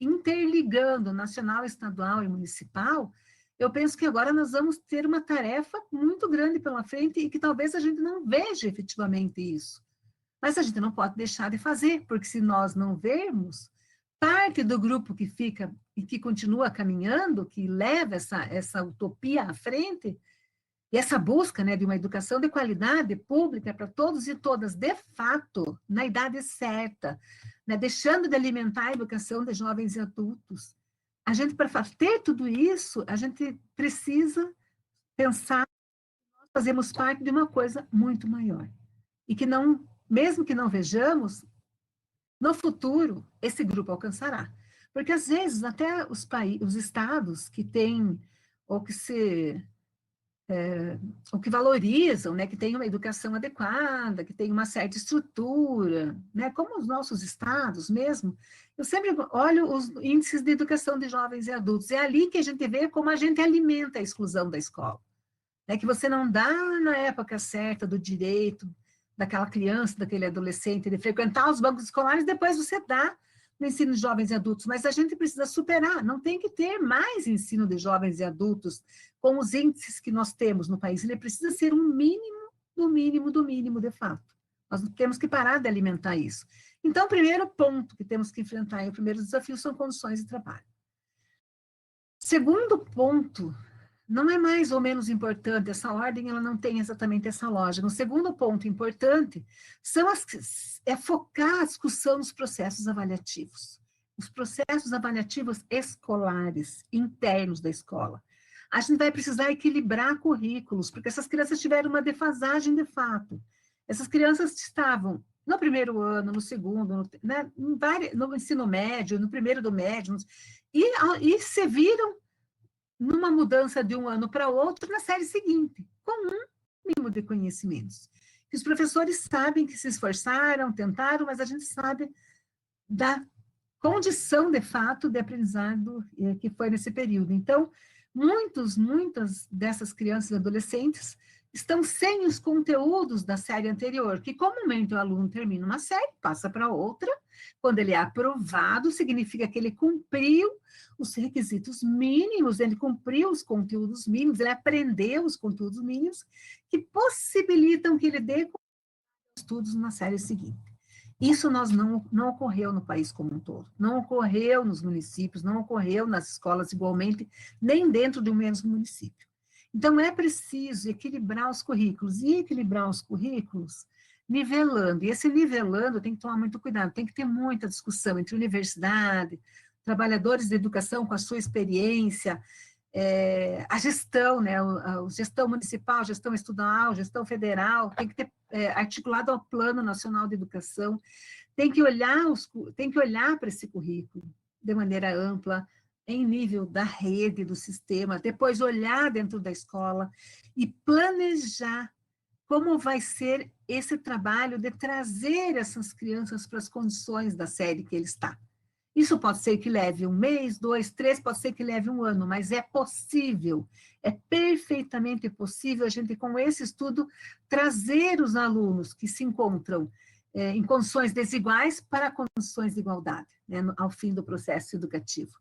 interligando nacional, estadual e municipal, eu penso que agora nós vamos ter uma tarefa muito grande pela frente e que talvez a gente não veja efetivamente isso. Mas a gente não pode deixar de fazer, porque se nós não vermos, parte do grupo que fica e que continua caminhando, que leva essa utopia à frente, e essa busca, né, de uma educação de qualidade pública para todos e todas, de fato, na idade certa, né, deixando de alimentar a educação de jovens e adultos. A gente, para ter tudo isso, a gente precisa pensar que nós fazemos parte de uma coisa muito maior. E que não, mesmo que não vejamos, no futuro, esse grupo alcançará. Porque, às vezes, até os estados que têm, ou que valorizam, né, que tem uma educação adequada, que tem uma certa estrutura, né, como os nossos estados mesmo, eu sempre olho os índices de educação de jovens e adultos, é ali que a gente vê como a gente alimenta a exclusão da escola, né, que você não dá na época certa do direito daquela criança, daquele adolescente, de frequentar os bancos escolares, depois você dá no ensino de jovens e adultos, mas a gente precisa superar, não tem que ter mais ensino de jovens e adultos com os índices que nós temos no país, ele precisa ser um mínimo, do mínimo, do mínimo, de fato. Nós temos que parar de alimentar isso. Então, o primeiro ponto que temos que enfrentar, e o primeiro desafio, são condições de trabalho. Segundo ponto, não é mais ou menos importante, essa ordem ela não tem exatamente essa lógica. O segundo ponto importante é focar a discussão nos processos avaliativos. Os processos avaliativos escolares, internos da escola. A gente vai precisar equilibrar currículos, porque essas crianças tiveram uma defasagem de fato. Essas crianças estavam no primeiro ano, no segundo, no ensino médio, no primeiro do médio, e se viram numa mudança de um ano para outro na série seguinte, com mínimo de conhecimentos. Os professores sabem que se esforçaram, tentaram, mas a gente sabe da condição, de fato, de aprendizado que foi nesse período. Então, muitas dessas crianças e adolescentes estão sem os conteúdos da série anterior, que comumente o aluno termina uma série, passa para outra, quando ele é aprovado, significa que ele cumpriu os requisitos mínimos, ele cumpriu os conteúdos mínimos, ele aprendeu os conteúdos mínimos, que possibilitam que ele dê estudos na série seguinte. Isso não ocorreu no país como um todo, não ocorreu nos municípios, não ocorreu nas escolas igualmente, nem dentro de um mesmo município. Então, é preciso equilibrar os currículos, e equilibrar os currículos nivelando, e esse nivelando tem que tomar muito cuidado, tem que ter muita discussão entre universidade, trabalhadores de educação com a sua experiência, a gestão, né, a gestão municipal, gestão estadual, gestão federal, tem que ter articulado ao Plano Nacional de Educação, tem que olhar para esse currículo de maneira ampla, em nível da rede, do sistema, depois olhar dentro da escola e planejar como vai ser esse trabalho de trazer essas crianças para as condições da série que ele está. Isso pode ser que leve 1 mês, 2, 3, pode ser que leve 1 ano, mas é possível, é perfeitamente possível a gente, com esse estudo, trazer os alunos que se encontram em condições desiguais para condições de igualdade, né, ao fim do processo educativo.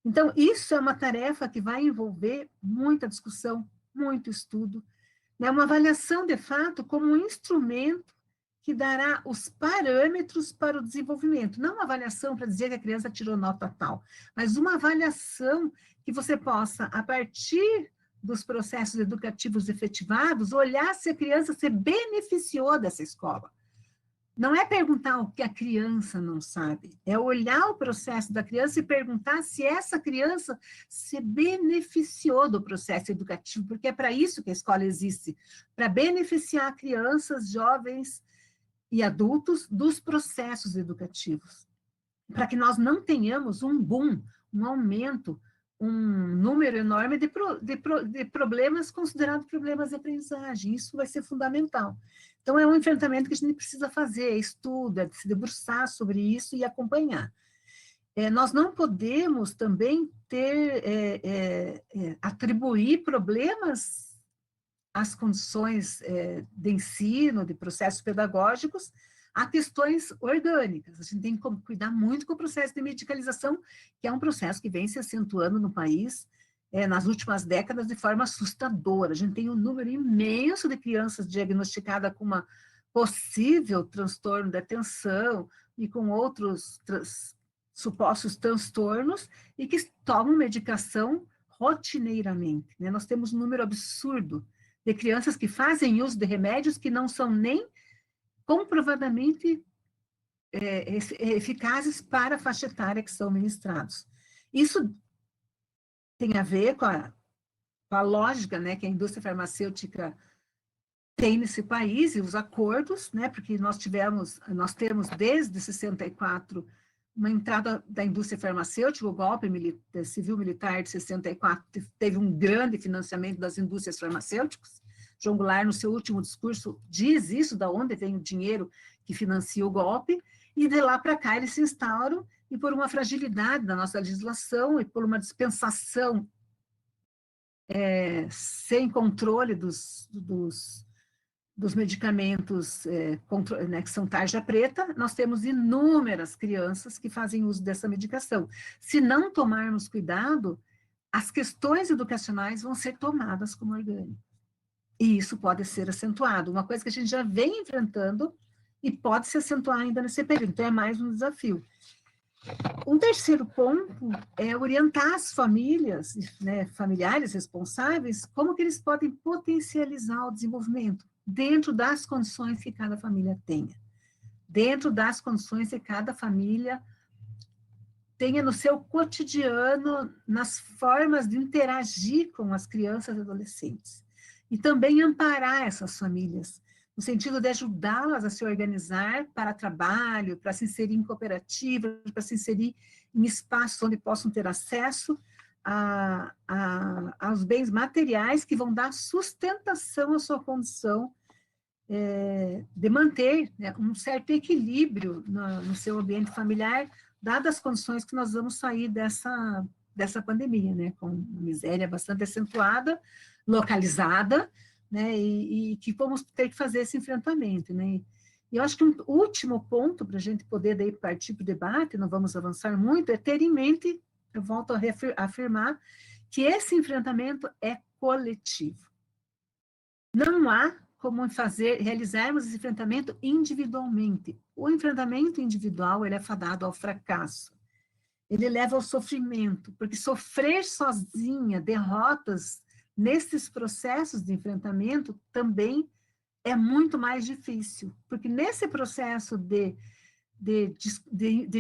Então, isso é uma tarefa que vai envolver muita discussão, muito estudo, né, uma avaliação, de fato, como um instrumento que dará os parâmetros para o desenvolvimento. Não uma avaliação para dizer que a criança tirou nota tal, mas uma avaliação que você possa, a partir dos processos educativos efetivados, olhar se a criança se beneficiou dessa escola. Não é perguntar o que a criança não sabe, é olhar o processo da criança e perguntar se essa criança se beneficiou do processo educativo, porque é para isso que a escola existe, para beneficiar crianças, jovens e adultos dos processos educativos, para que nós não tenhamos um boom, um aumento, um número enorme de problemas considerados problemas de aprendizagem. Isso vai ser fundamental. Então, é um enfrentamento que a gente precisa fazer, é estudo, é se debruçar sobre isso e acompanhar. Nós não podemos também atribuir problemas às condições de ensino, de processos pedagógicos, a questões orgânicas. A gente tem que cuidar muito com o processo de medicalização, que é um processo que vem se acentuando no país nas últimas décadas de forma assustadora. A gente tem um número imenso de crianças diagnosticadas com uma possível transtorno da atenção e com outros supostos transtornos e que tomam medicação rotineiramente, né? Nós temos um número absurdo de crianças que fazem uso de remédios que não são nem comprovadamente eficazes para a faixa etária que são ministrados. Isso tem a ver com a lógica, né, que a indústria farmacêutica tem nesse país e os acordos, né, porque nós temos desde 64 uma entrada da indústria farmacêutica, o golpe civil-militar de 64 teve um grande financiamento das indústrias farmacêuticas. João Goulart, no seu último discurso, diz isso, da onde vem o dinheiro que financia o golpe, e de lá para cá eles se instauram, e por uma fragilidade da nossa legislação, e por uma dispensação sem controle dos medicamentos né, que são tarja preta, nós temos inúmeras crianças que fazem uso dessa medicação. Se não tomarmos cuidado, as questões educacionais vão ser tomadas como orgânicas. E isso pode ser acentuado, uma coisa que a gente já vem enfrentando e pode se acentuar ainda nesse período, então é mais um desafio. Um terceiro ponto é orientar as famílias, né, familiares responsáveis, como que eles podem potencializar o desenvolvimento dentro das condições que cada família tenha, dentro das condições que cada família tenha no seu cotidiano, nas formas de interagir com as crianças e adolescentes. E também amparar essas famílias, no sentido de ajudá-las a se organizar para trabalho, para se inserir em cooperativas, para se inserir em espaços onde possam ter acesso aos bens materiais que vão dar sustentação à sua condição de manter, né, um certo equilíbrio no seu ambiente familiar, dadas as condições que nós vamos sair dessa pandemia, né, com uma miséria bastante acentuada, localizada, né, e que vamos ter que fazer esse enfrentamento, né. E eu acho que um último ponto para a gente poder daí partir para o debate, não vamos avançar muito, é ter em mente, eu volto a afirmar, que esse enfrentamento é coletivo. Não há como realizarmos esse enfrentamento individualmente. O enfrentamento individual, ele é fadado ao fracasso. Ele leva ao sofrimento, porque sofrer sozinha derrotas nesses processos de enfrentamento também é muito mais difícil, porque nesse processo de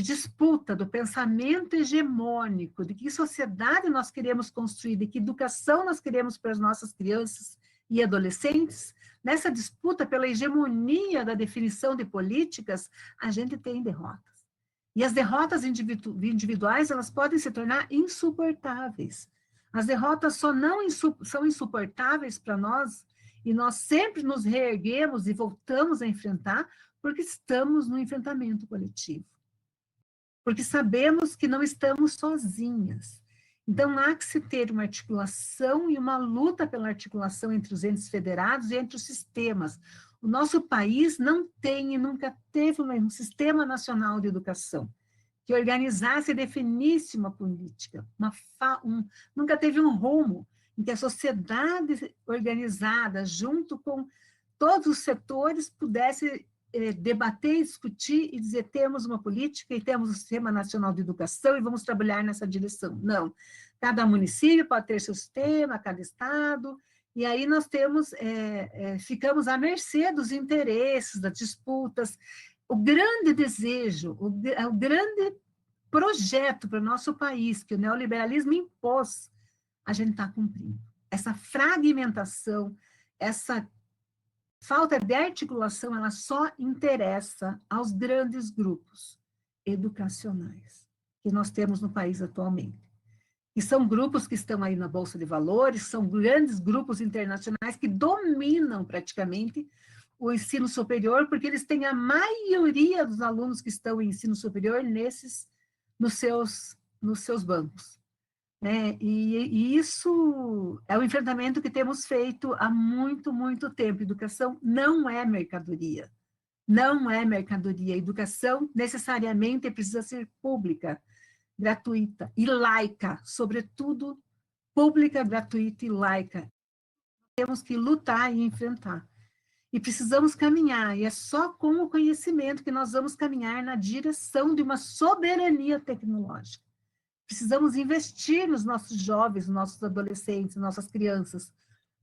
disputa do pensamento hegemônico, de que sociedade nós queremos construir, de que educação nós queremos para as nossas crianças e adolescentes, nessa disputa pela hegemonia da definição de políticas, a gente tem derrotas. E as derrotas individuais, elas podem se tornar insuportáveis. As derrotas só não são insuportáveis para nós, e nós sempre nos reerguemos e voltamos a enfrentar, porque estamos no enfrentamento coletivo. Porque sabemos que não estamos sozinhas. Então, há que se ter uma articulação e uma luta pela articulação entre os entes federados e entre os sistemas. O nosso país não tem e nunca teve um sistema nacional de educação que organizasse e definisse uma política, nunca teve um rumo em que a sociedade organizada, junto com todos os setores, pudesse debater, discutir e dizer temos uma política e temos o Sistema Nacional de Educação e vamos trabalhar nessa direção. Não. Cada município pode ter seu sistema, cada estado, e aí nós ficamos à mercê dos interesses, das disputas. O grande desejo, o grande projeto para o nosso país, que o neoliberalismo impôs, a gente está cumprindo. Essa fragmentação, essa falta de articulação, ela só interessa aos grandes grupos educacionais que nós temos no país atualmente. E são grupos que estão aí na Bolsa de Valores, são grandes grupos internacionais que dominam praticamente o ensino superior, porque eles têm a maioria dos alunos que estão em ensino superior nos seus bancos. Né? E isso é um enfrentamento que temos feito há muito, muito tempo. Educação não é mercadoria. Não é mercadoria. A educação necessariamente precisa ser pública, gratuita e laica, sobretudo pública, gratuita e laica. Temos que lutar e enfrentar. E precisamos caminhar, e é só com o conhecimento que nós vamos caminhar na direção de uma soberania tecnológica. Precisamos investir nos nossos jovens, nos nossos adolescentes, nossas crianças,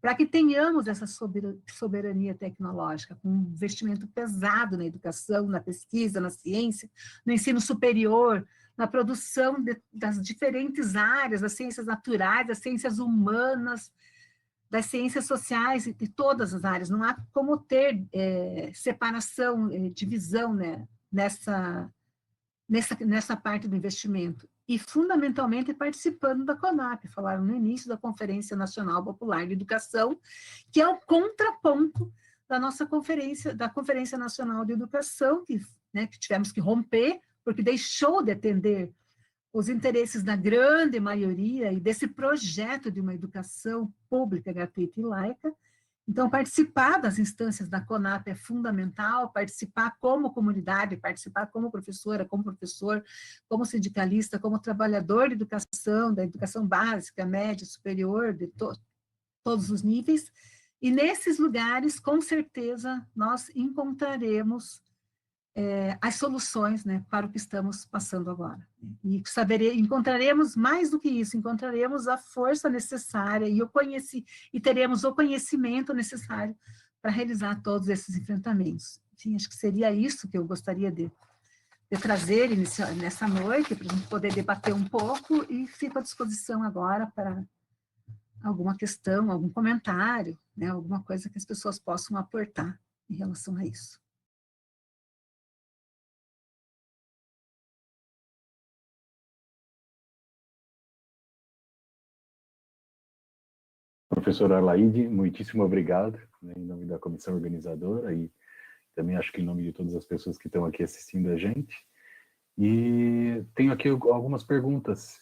para que tenhamos essa soberania tecnológica, com um investimento pesado na educação, na pesquisa, na ciência, no ensino superior, na produção das diferentes áreas, das ciências naturais, das ciências humanas, das ciências sociais, de todas as áreas. Não há como ter separação, divisão, né, nessa parte do investimento. E, fundamentalmente, participando da CONAP, falaram no início da Conferência Nacional Popular de Educação, que é o contraponto da nossa conferência, da Conferência Nacional de Educação, que tivemos que romper, porque deixou de atender os interesses da grande maioria e desse projeto de uma educação pública, gratuita e laica. Então, participar das instâncias da CONAP é fundamental, participar como comunidade, participar como professora, como professor, como sindicalista, como trabalhador de educação, da educação básica, média, superior, de todos os níveis. E nesses lugares, com certeza, nós encontraremos as soluções, né, para o que estamos passando agora. E encontraremos mais do que isso, encontraremos a força necessária e teremos o conhecimento necessário para realizar todos esses enfrentamentos. Enfim, acho que seria isso que eu gostaria de trazer nessa noite, para a gente poder debater um pouco, e fico à disposição agora para alguma questão, algum comentário, né, alguma coisa que as pessoas possam aportar em relação a isso. Professora Laide, muitíssimo obrigado, né, em nome da comissão organizadora e também acho que em nome de todas as pessoas que estão aqui assistindo a gente. E tenho aqui algumas perguntas.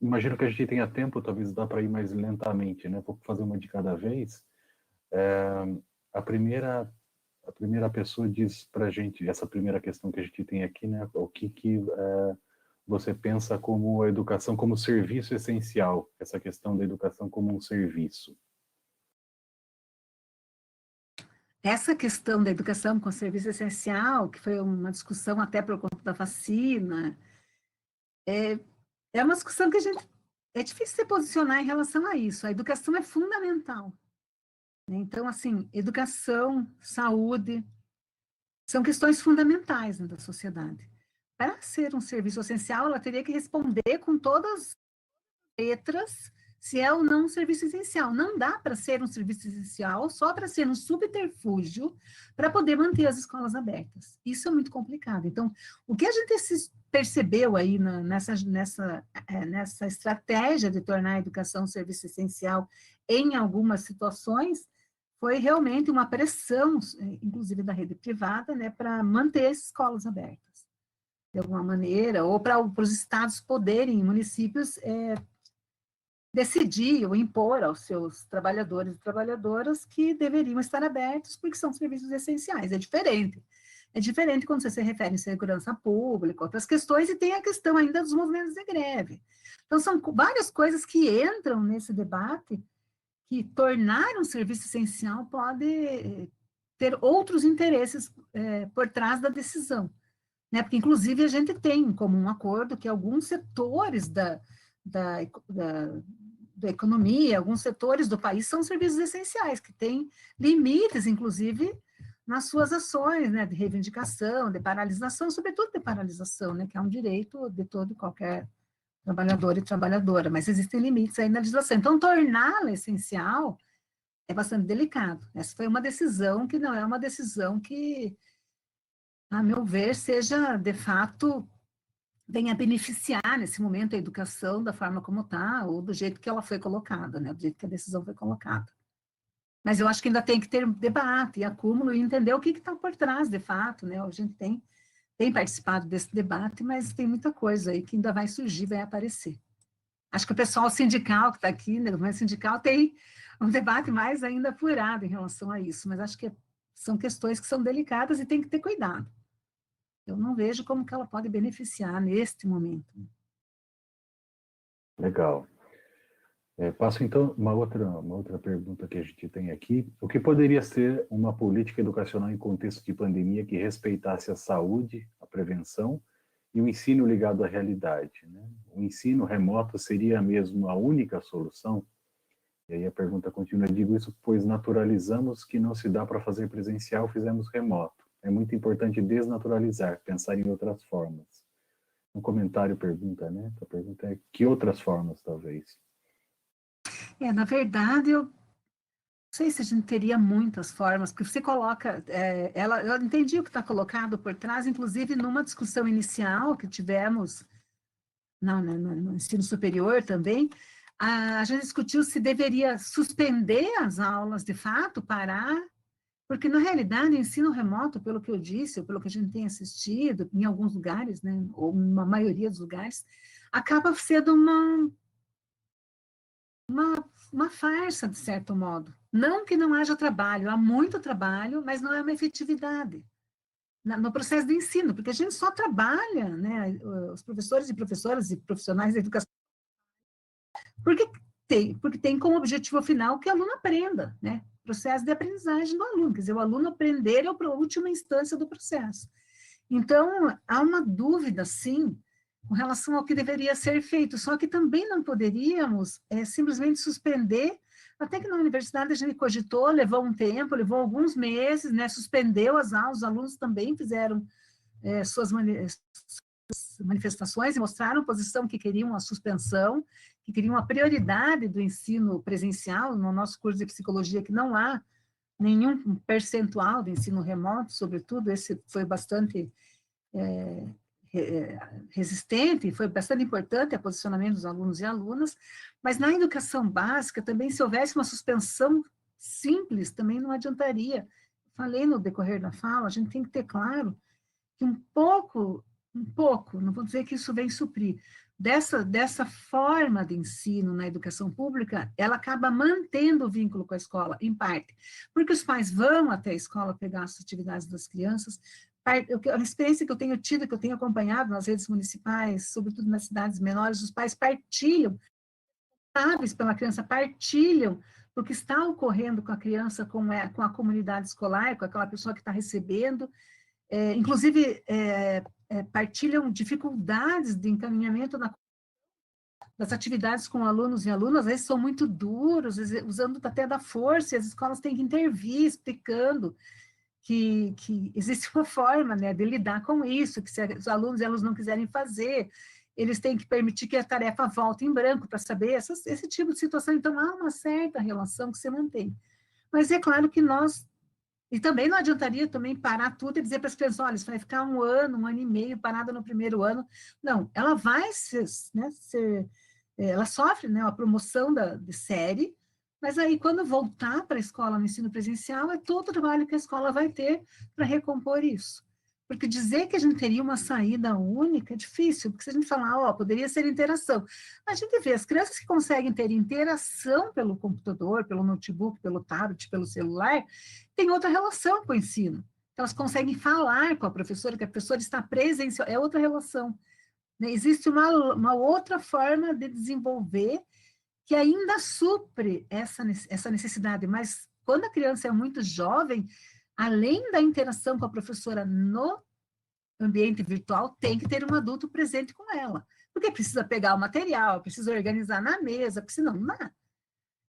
Imagino que a gente tenha tempo, talvez dá para ir mais lentamente, né? Vou fazer uma de cada vez. A primeira pessoa diz para a gente, essa primeira questão que a gente tem aqui, né? O que você pensa como a educação como serviço essencial, essa questão da educação como um serviço? Essa questão da educação com serviço essencial, que foi uma discussão até por conta da vacina, é uma discussão que é difícil se posicionar em relação a isso. A educação é fundamental. Então, assim, educação, saúde, são questões fundamentais, né, da sociedade. Para ser um serviço essencial, ela teria que responder com todas as letras se é ou não um serviço essencial. Não dá para ser um serviço essencial só para ser um subterfúgio para poder manter as escolas abertas. Isso é muito complicado. Então, o que a gente percebeu aí nessa estratégia de tornar a educação um serviço essencial em algumas situações foi realmente uma pressão, inclusive da rede privada, né, para manter as escolas abertas, de alguma maneira, ou para os estados poderem, municípios, decidir ou impor aos seus trabalhadores e trabalhadoras que deveriam estar abertos porque são serviços essenciais. É diferente. É diferente quando você se refere em segurança pública, outras questões, e tem a questão ainda dos movimentos de greve. Então, são várias coisas que entram nesse debate que tornar um serviço essencial pode ter outros interesses por trás da decisão. Né? Porque, inclusive, a gente tem como um acordo que alguns setores da economia, alguns setores do país são serviços essenciais, que têm limites, inclusive, nas suas ações, né, de reivindicação, de paralisação, sobretudo de paralisação, né, que é um direito de todo e qualquer trabalhador e trabalhadora, mas existem limites aí na legislação. Então, torná-la essencial é bastante delicado. Essa foi uma decisão que não é uma decisão que, a meu ver, seja, de fato, venha beneficiar, nesse momento, a educação da forma como está, ou do jeito que ela foi colocada, né, do jeito que a decisão foi colocada. Mas eu acho que ainda tem que ter debate e acúmulo e entender o que está por trás, de fato, né, a gente tem participado desse debate, mas tem muita coisa aí que ainda vai surgir, vai aparecer. Acho que o pessoal sindical que está aqui, né, o movimento sindical, tem um debate mais ainda apurado em relação a isso, mas acho que são questões que são delicadas e tem que ter cuidado. Eu não vejo como que ela pode beneficiar neste momento. Legal. Passo, então, uma outra pergunta que a gente tem aqui. O que poderia ser uma política educacional em contexto de pandemia que respeitasse a saúde, a prevenção e o ensino ligado à realidade, né? O ensino remoto seria mesmo a única solução? E aí a pergunta continua, digo isso pois naturalizamos que não se dá para fazer presencial, fizemos remoto. É muito importante desnaturalizar, pensar em outras formas. Um comentário pergunta, né? A pergunta é, que outras formas, talvez? Na verdade, eu não sei se a gente teria muitas formas, porque você coloca, eu entendi o que está colocado por trás, inclusive numa discussão inicial que tivemos no ensino superior também, a gente discutiu se deveria suspender as aulas de fato, parar, porque na realidade o ensino remoto, pelo que eu disse, ou pelo que a gente tem assistido, em alguns lugares, né, ou na maioria dos lugares, acaba sendo uma farsa, de certo modo. Não que não haja trabalho, há muito trabalho, mas não é uma efetividade no processo de ensino, porque a gente só trabalha, né, os professores e professoras e profissionais da educação, porque tem como objetivo final que o aluno aprenda, né, processo de aprendizagem do aluno, quer dizer, o aluno aprender é a última instância do processo. Então, há uma dúvida, sim, com relação ao que deveria ser feito, só que também não poderíamos simplesmente suspender, até que na universidade a gente cogitou, levou um tempo, levou alguns meses, né, suspendeu as aulas, os alunos também fizeram suas manifestações e mostraram posição que queriam a suspensão, que queriam a prioridade do ensino presencial, no nosso curso de psicologia, que não há nenhum percentual de ensino remoto, sobretudo, esse foi bastante resistente, foi bastante importante o posicionamento dos alunos e alunas, mas na educação básica também, se houvesse uma suspensão simples, também não adiantaria. Falei no decorrer da fala, a gente tem que ter claro que um pouco, não vou dizer que isso vem suprir, dessa forma de ensino na educação pública, ela acaba mantendo o vínculo com a escola, em parte, porque os pais vão até a escola pegar as atividades das crianças. A experiência que eu tenho tido, que eu tenho acompanhado nas redes municipais, sobretudo nas cidades menores, os pais partilham, responsáveis pela criança, partilham o que está ocorrendo com a criança, com a comunidade escolar, com aquela pessoa que está recebendo, inclusive partilham dificuldades de encaminhamento das atividades com alunos e alunas, às vezes são muito duros, usando até da força, e as escolas têm que intervir, explicando que existe uma forma, né, de lidar com isso, que se os alunos e elas não quiserem fazer, eles têm que permitir que a tarefa volte em branco para saber esse tipo de situação. Então, há uma certa relação que se mantém. Mas é claro que nós... E também não adiantaria também parar tudo e dizer para as crianças, olha, você vai ficar um ano e meio parada no primeiro ano. Não, ela vai ela sofre, né, a promoção de série, mas aí quando voltar para a escola no ensino presencial, é todo o trabalho que a escola vai ter para recompor isso. Porque dizer que a gente teria uma saída única é difícil, porque se a gente falar, ó, poderia ser interação. A gente vê as crianças que conseguem ter interação pelo computador, pelo notebook, pelo tablet, pelo celular, têm outra relação com o ensino. Elas conseguem falar com a professora, que a professora está presencial, é outra relação. Né? Existe uma outra forma de desenvolver que ainda supre essa necessidade, mas quando a criança é muito jovem, além da interação com a professora no ambiente virtual, tem que ter um adulto presente com ela, porque precisa pegar o material, precisa organizar na mesa, porque senão não dá.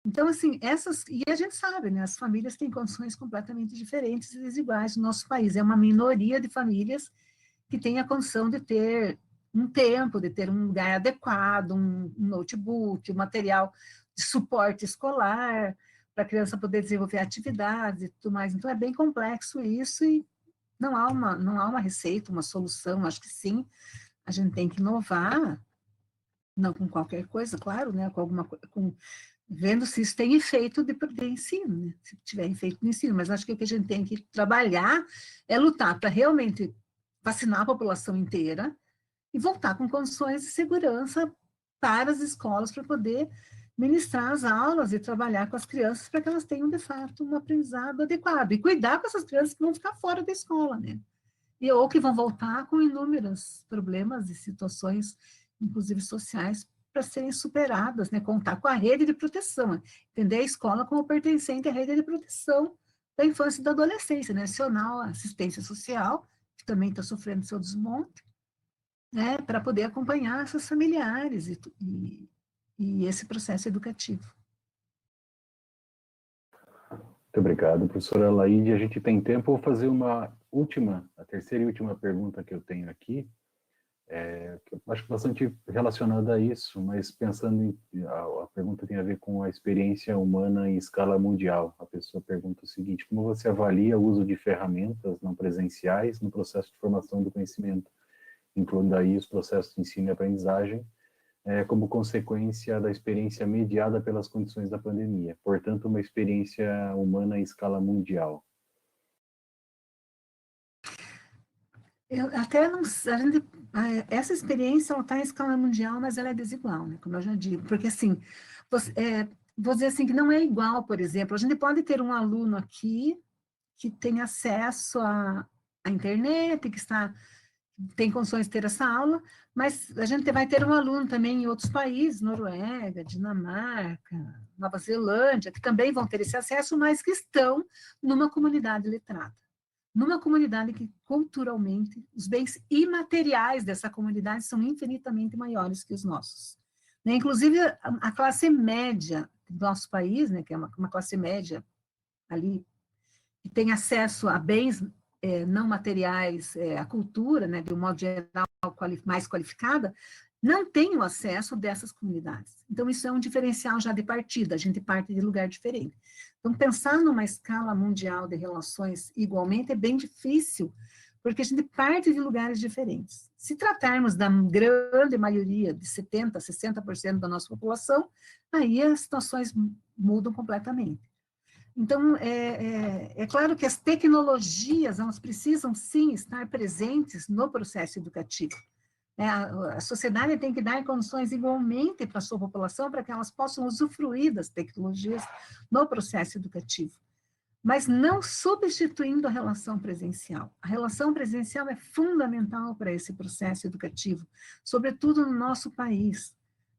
Então, assim, e a gente sabe, né, as famílias têm condições completamente diferentes e desiguais no nosso país, é uma minoria de famílias que tem a condição de ter um tempo, de ter um lugar adequado, um notebook, um material de suporte escolar, para a criança poder desenvolver atividades e tudo mais. Então, é bem complexo isso e não há uma receita, uma solução. Acho que sim, a gente tem que inovar, não com qualquer coisa, claro, né, vendo se isso tem efeito de ensino, né, se tiver efeito no ensino, mas acho que o que a gente tem que trabalhar é lutar para realmente vacinar a população inteira e voltar com condições de segurança para as escolas, para poder ministrar as aulas e trabalhar com as crianças para que elas tenham, de fato, um aprendizado adequado. E cuidar com essas crianças que vão ficar fora da escola, né? Ou que vão voltar com inúmeros problemas e situações, inclusive sociais, para serem superadas, né? Contar com a rede de proteção, entender a escola como pertencente à rede de proteção da infância e da adolescência, né? Nacional, assistência social, que também está sofrendo seu desmonte, né, para poder acompanhar essas familiares e esse processo educativo. Muito obrigado, professora Laíde. A gente tem tempo, vou fazer a terceira e última pergunta que eu tenho aqui, que eu acho bastante relacionada a isso, mas pensando a pergunta tem a ver com a experiência humana em escala mundial. A pessoa pergunta o seguinte: como você avalia o uso de ferramentas não presenciais no processo de formação do conhecimento, incluindo aí os processos de ensino e aprendizagem, como consequência da experiência mediada pelas condições da pandemia, portanto, uma experiência humana em escala mundial? Essa experiência está em escala mundial, mas ela é desigual, né, como eu já digo, porque assim, vou dizer assim, que não é igual, por exemplo, a gente pode ter um aluno aqui que tem acesso à internet, tem condições de ter essa aula, mas a gente vai ter um aluno também em outros países, Noruega, Dinamarca, Nova Zelândia, que também vão ter esse acesso, mas que estão numa comunidade letrada. Numa comunidade que, culturalmente, os bens imateriais dessa comunidade são infinitamente maiores que os nossos. Né? Inclusive, a classe média do nosso país, né, que é uma classe média ali, que tem acesso a bens não materiais, a cultura, né, de um modo geral, mais qualificada, não tem o acesso dessas comunidades. Então, isso é um diferencial já de partida, a gente parte de lugar diferente. Então, pensar numa escala mundial de relações igualmente é bem difícil, porque a gente parte de lugares diferentes. Se tratarmos da grande maioria, de 70%, 60% da nossa população, aí as situações mudam completamente. Então, é claro que as tecnologias, elas precisam, sim, estar presentes no processo educativo. A sociedade tem que dar condições igualmente para a sua população, para que elas possam usufruir das tecnologias no processo educativo, mas não substituindo a relação presencial. A relação presencial é fundamental para esse processo educativo, sobretudo no nosso país,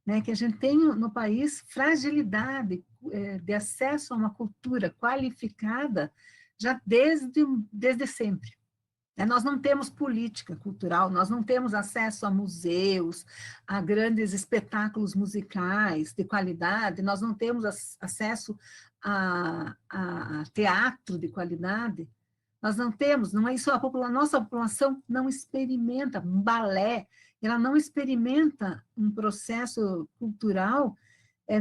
né, que a gente tem no país fragilidade de acesso a uma cultura qualificada já desde sempre. Nós não temos política cultural, nós não temos acesso a museus, a grandes espetáculos musicais de qualidade, nós não temos acesso a teatro de qualidade, nós não temos, não é isso, nossa população não experimenta um balé, ela não experimenta um processo cultural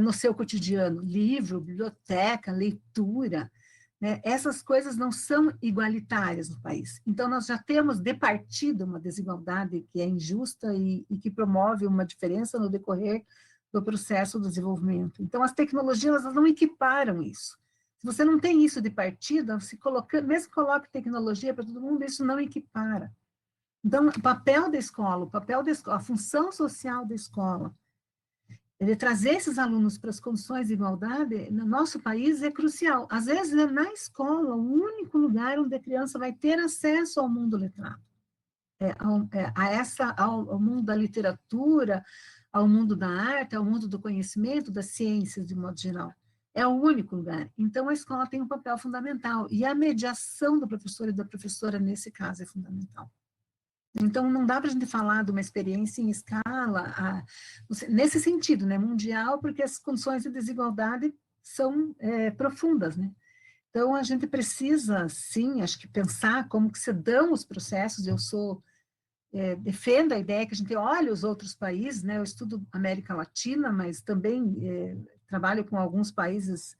no seu cotidiano, livro, biblioteca, leitura, né? Essas coisas não são igualitárias no país. Então, nós já temos, de partida, uma desigualdade que é injusta e que promove uma diferença no decorrer do processo do desenvolvimento. Então, as tecnologias, elas não equiparam isso. Se você não tem isso de partida, mesmo que coloque tecnologia para todo mundo, isso não equipara. Então, o papel da escola, a função social da escola, ele trazer esses alunos para as condições de igualdade, no nosso país, é crucial. Às vezes, é na escola o único lugar onde a criança vai ter acesso ao mundo letrado, ao mundo da literatura, ao mundo da arte, ao mundo do conhecimento, das ciências, de modo geral. É o único lugar. Então, a escola tem um papel fundamental, e a mediação do professor e da professora, nesse caso, é fundamental. Então, não dá para a gente falar de uma experiência em escala, nesse sentido, né, mundial, porque as condições de desigualdade são profundas, né? Então, a gente precisa, sim, acho que pensar como que se dão os processos. Defendo a ideia que a gente olhe os outros países, né? Eu estudo América Latina, mas também trabalho com alguns países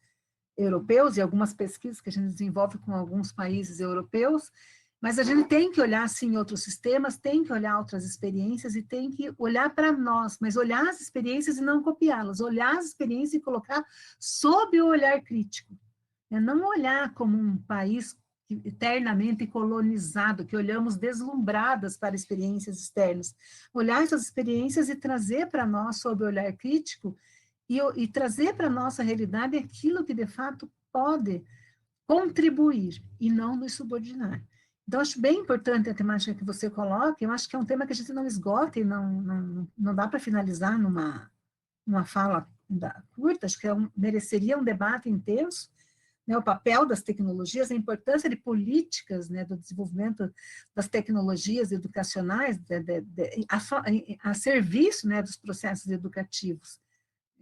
europeus e algumas pesquisas que a gente desenvolve com alguns países europeus. Mas a gente tem que olhar, sim, outros sistemas, tem que olhar outras experiências e tem que olhar para nós, mas olhar as experiências e não copiá-las, olhar as experiências e colocar sob o olhar crítico. Não olhar como um país eternamente colonizado, que olhamos deslumbradas para experiências externas. Olhar essas experiências e trazer para nós, sob o olhar crítico, e trazer para a nossa realidade aquilo que, de fato, pode contribuir e não nos subordinar. Então, acho bem importante a temática que você coloca. Eu acho que é um tema que a gente não esgota e não dá para finalizar numa fala curta. Acho que mereceria um debate intenso, né, o papel das tecnologias, a importância de políticas, né, do desenvolvimento das tecnologias educacionais a serviço, né, dos processos educativos.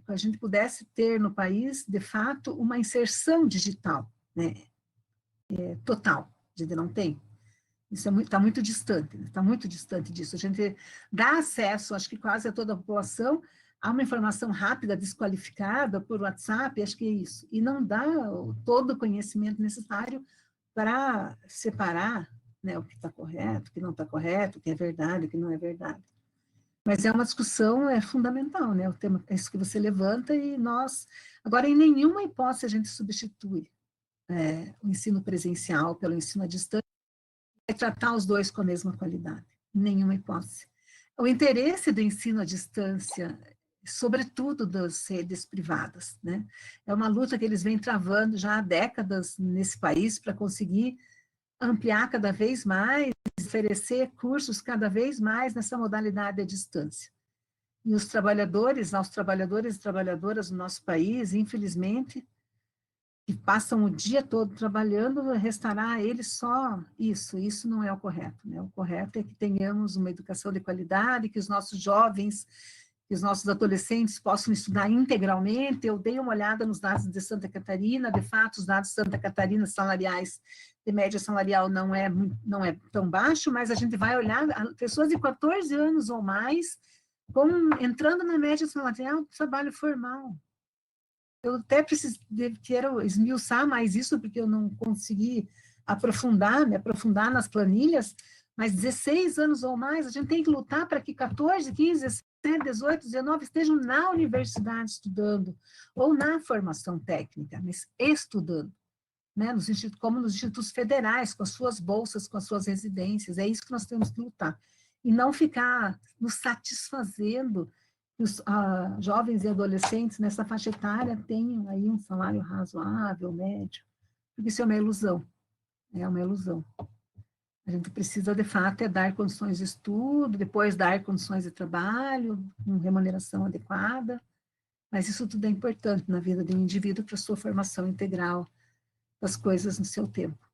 Que a gente pudesse ter no país, de fato, uma inserção digital, né, total. A gente não tem. Isso está muito distante, está muito distante disso. A gente dá acesso, acho que quase a toda a população, a uma informação rápida, desqualificada por WhatsApp, acho que é isso. E não dá todo o conhecimento necessário para separar, né, o que está correto, o que não está correto, o que é verdade, o que não é verdade. Mas é uma discussão fundamental, né? O tema é isso que você levanta e nós... Agora, em nenhuma hipótese a gente substitui o ensino presencial pelo ensino à distância, é tratar os dois com a mesma qualidade, em nenhuma hipótese. O interesse do ensino à distância, sobretudo das redes privadas, né? É uma luta que eles vêm travando já há décadas nesse país para conseguir ampliar cada vez mais, oferecer cursos cada vez mais nessa modalidade à distância. E os trabalhadores e trabalhadoras do nosso país, infelizmente, que passam o dia todo trabalhando, restará a eles só isso. Isso não é o correto, né? O correto é que tenhamos uma educação de qualidade, que os nossos jovens, que os nossos adolescentes possam estudar integralmente. Eu dei uma olhada nos dados de Santa Catarina, de fato, os dados de Santa Catarina salariais, de média salarial não é tão baixo, mas a gente vai olhar pessoas de 14 anos ou mais entrando na média salarial do trabalho formal. Eu até quero esmiuçar mais isso, porque eu não consegui me aprofundar nas planilhas, Mas 16 anos ou mais, a gente tem que lutar para que 14, 15, 17, 18, 19 estejam na universidade estudando, ou na formação técnica, mas estudando, né? Como nos institutos federais, com as suas bolsas, com as suas residências. É isso que nós temos que lutar. E não ficar nos satisfazendo que os jovens e adolescentes nessa faixa etária tenham aí um salário razoável, médio, porque isso é uma ilusão. É uma ilusão. A gente precisa, de fato, dar condições de estudo, depois dar condições de trabalho, com remuneração adequada, mas isso tudo é importante na vida de um indivíduo para a sua formação integral das coisas no seu tempo.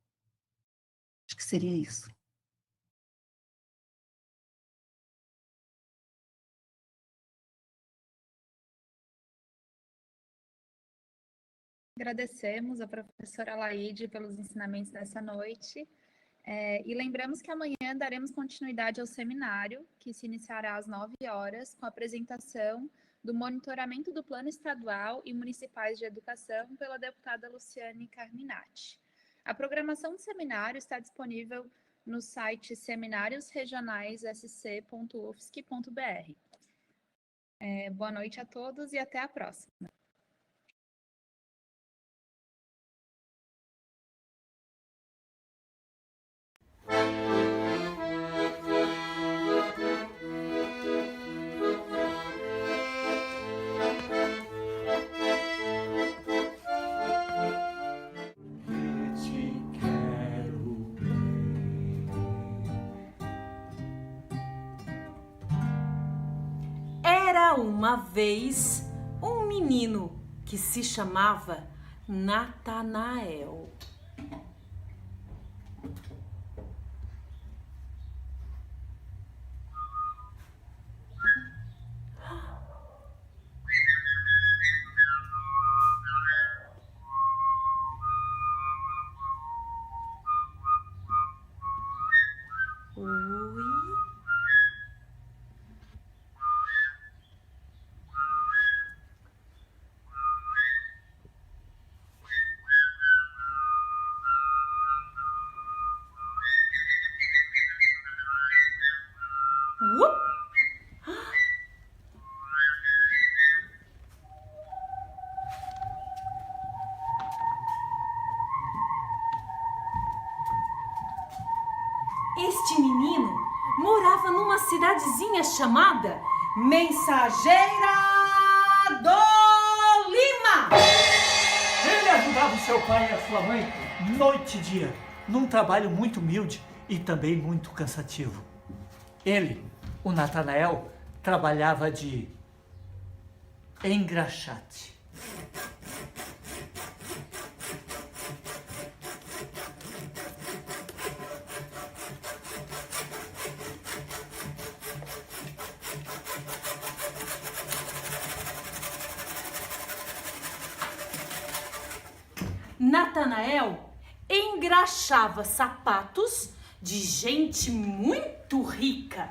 Acho que seria isso. Agradecemos a professora Laide pelos ensinamentos dessa noite. E lembramos que amanhã daremos continuidade ao seminário, que se iniciará às 9 horas, com a apresentação do monitoramento do Plano Estadual e Municipais de Educação pela deputada Luciane Carminati. A programação do seminário está disponível no site seminariosregionaissc.ufsc.br. Boa noite a todos e até a próxima. Era uma vez um menino que se chamava Natanael. Oi? Este menino morava numa cidadezinha chamada Mensageira do Lima. Ele ajudava o seu pai e a sua mãe noite e dia, num trabalho muito humilde e também muito cansativo. Ele, o Natanael, trabalhava de engraxate. Natanael engraxava sapatos de gente muito rica.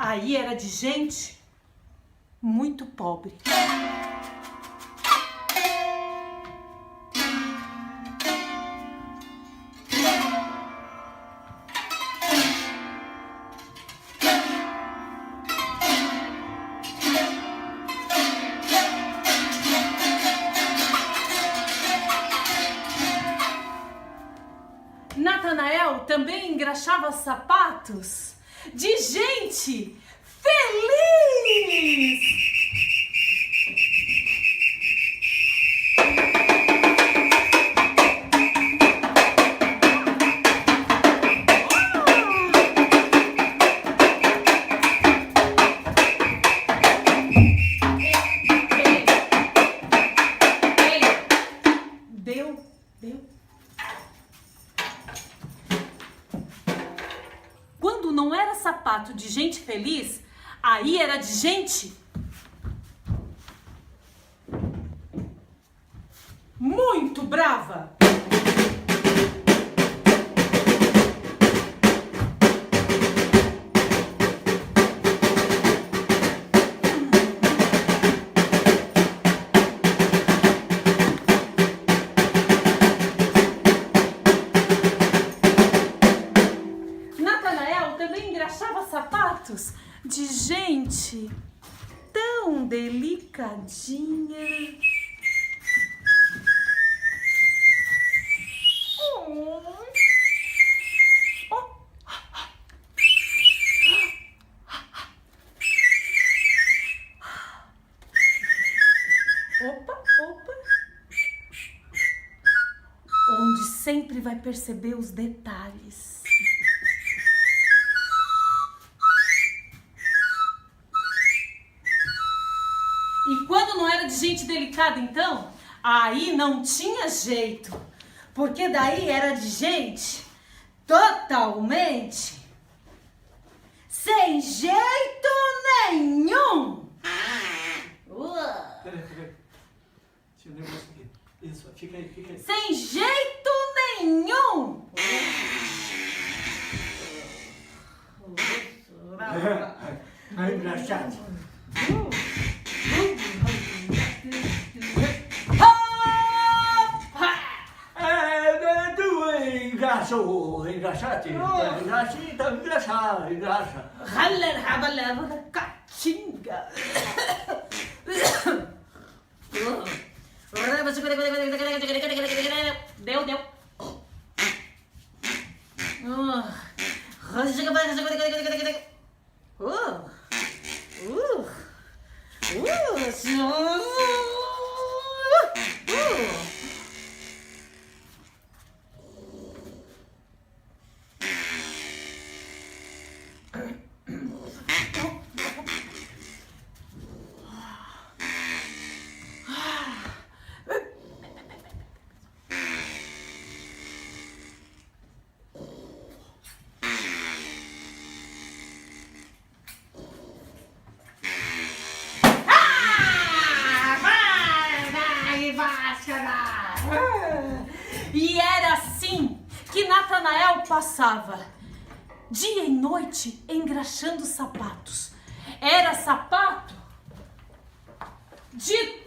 Aí era de gente muito pobre. Natanael também engraxava sapatos de gente feliz! Deu. Quando não era sapato de gente feliz, Aí era de gente muito brava. Natanael também engraxava sapatos de gente tão delicadinha. Opa. Onde sempre vai perceber os detalhes. E quando não era de gente delicada, então, aí não tinha jeito. Porque daí era de gente totalmente sem jeito nenhum. Peraí. Tinha um negócio aqui. Isso, fica aí. Sem jeito nenhum. Aí, engraxado. Engraxate. Engraxa. Catinga. Deu. E era assim que Natanael passava dia e noite engraxando sapatos. Era sapato de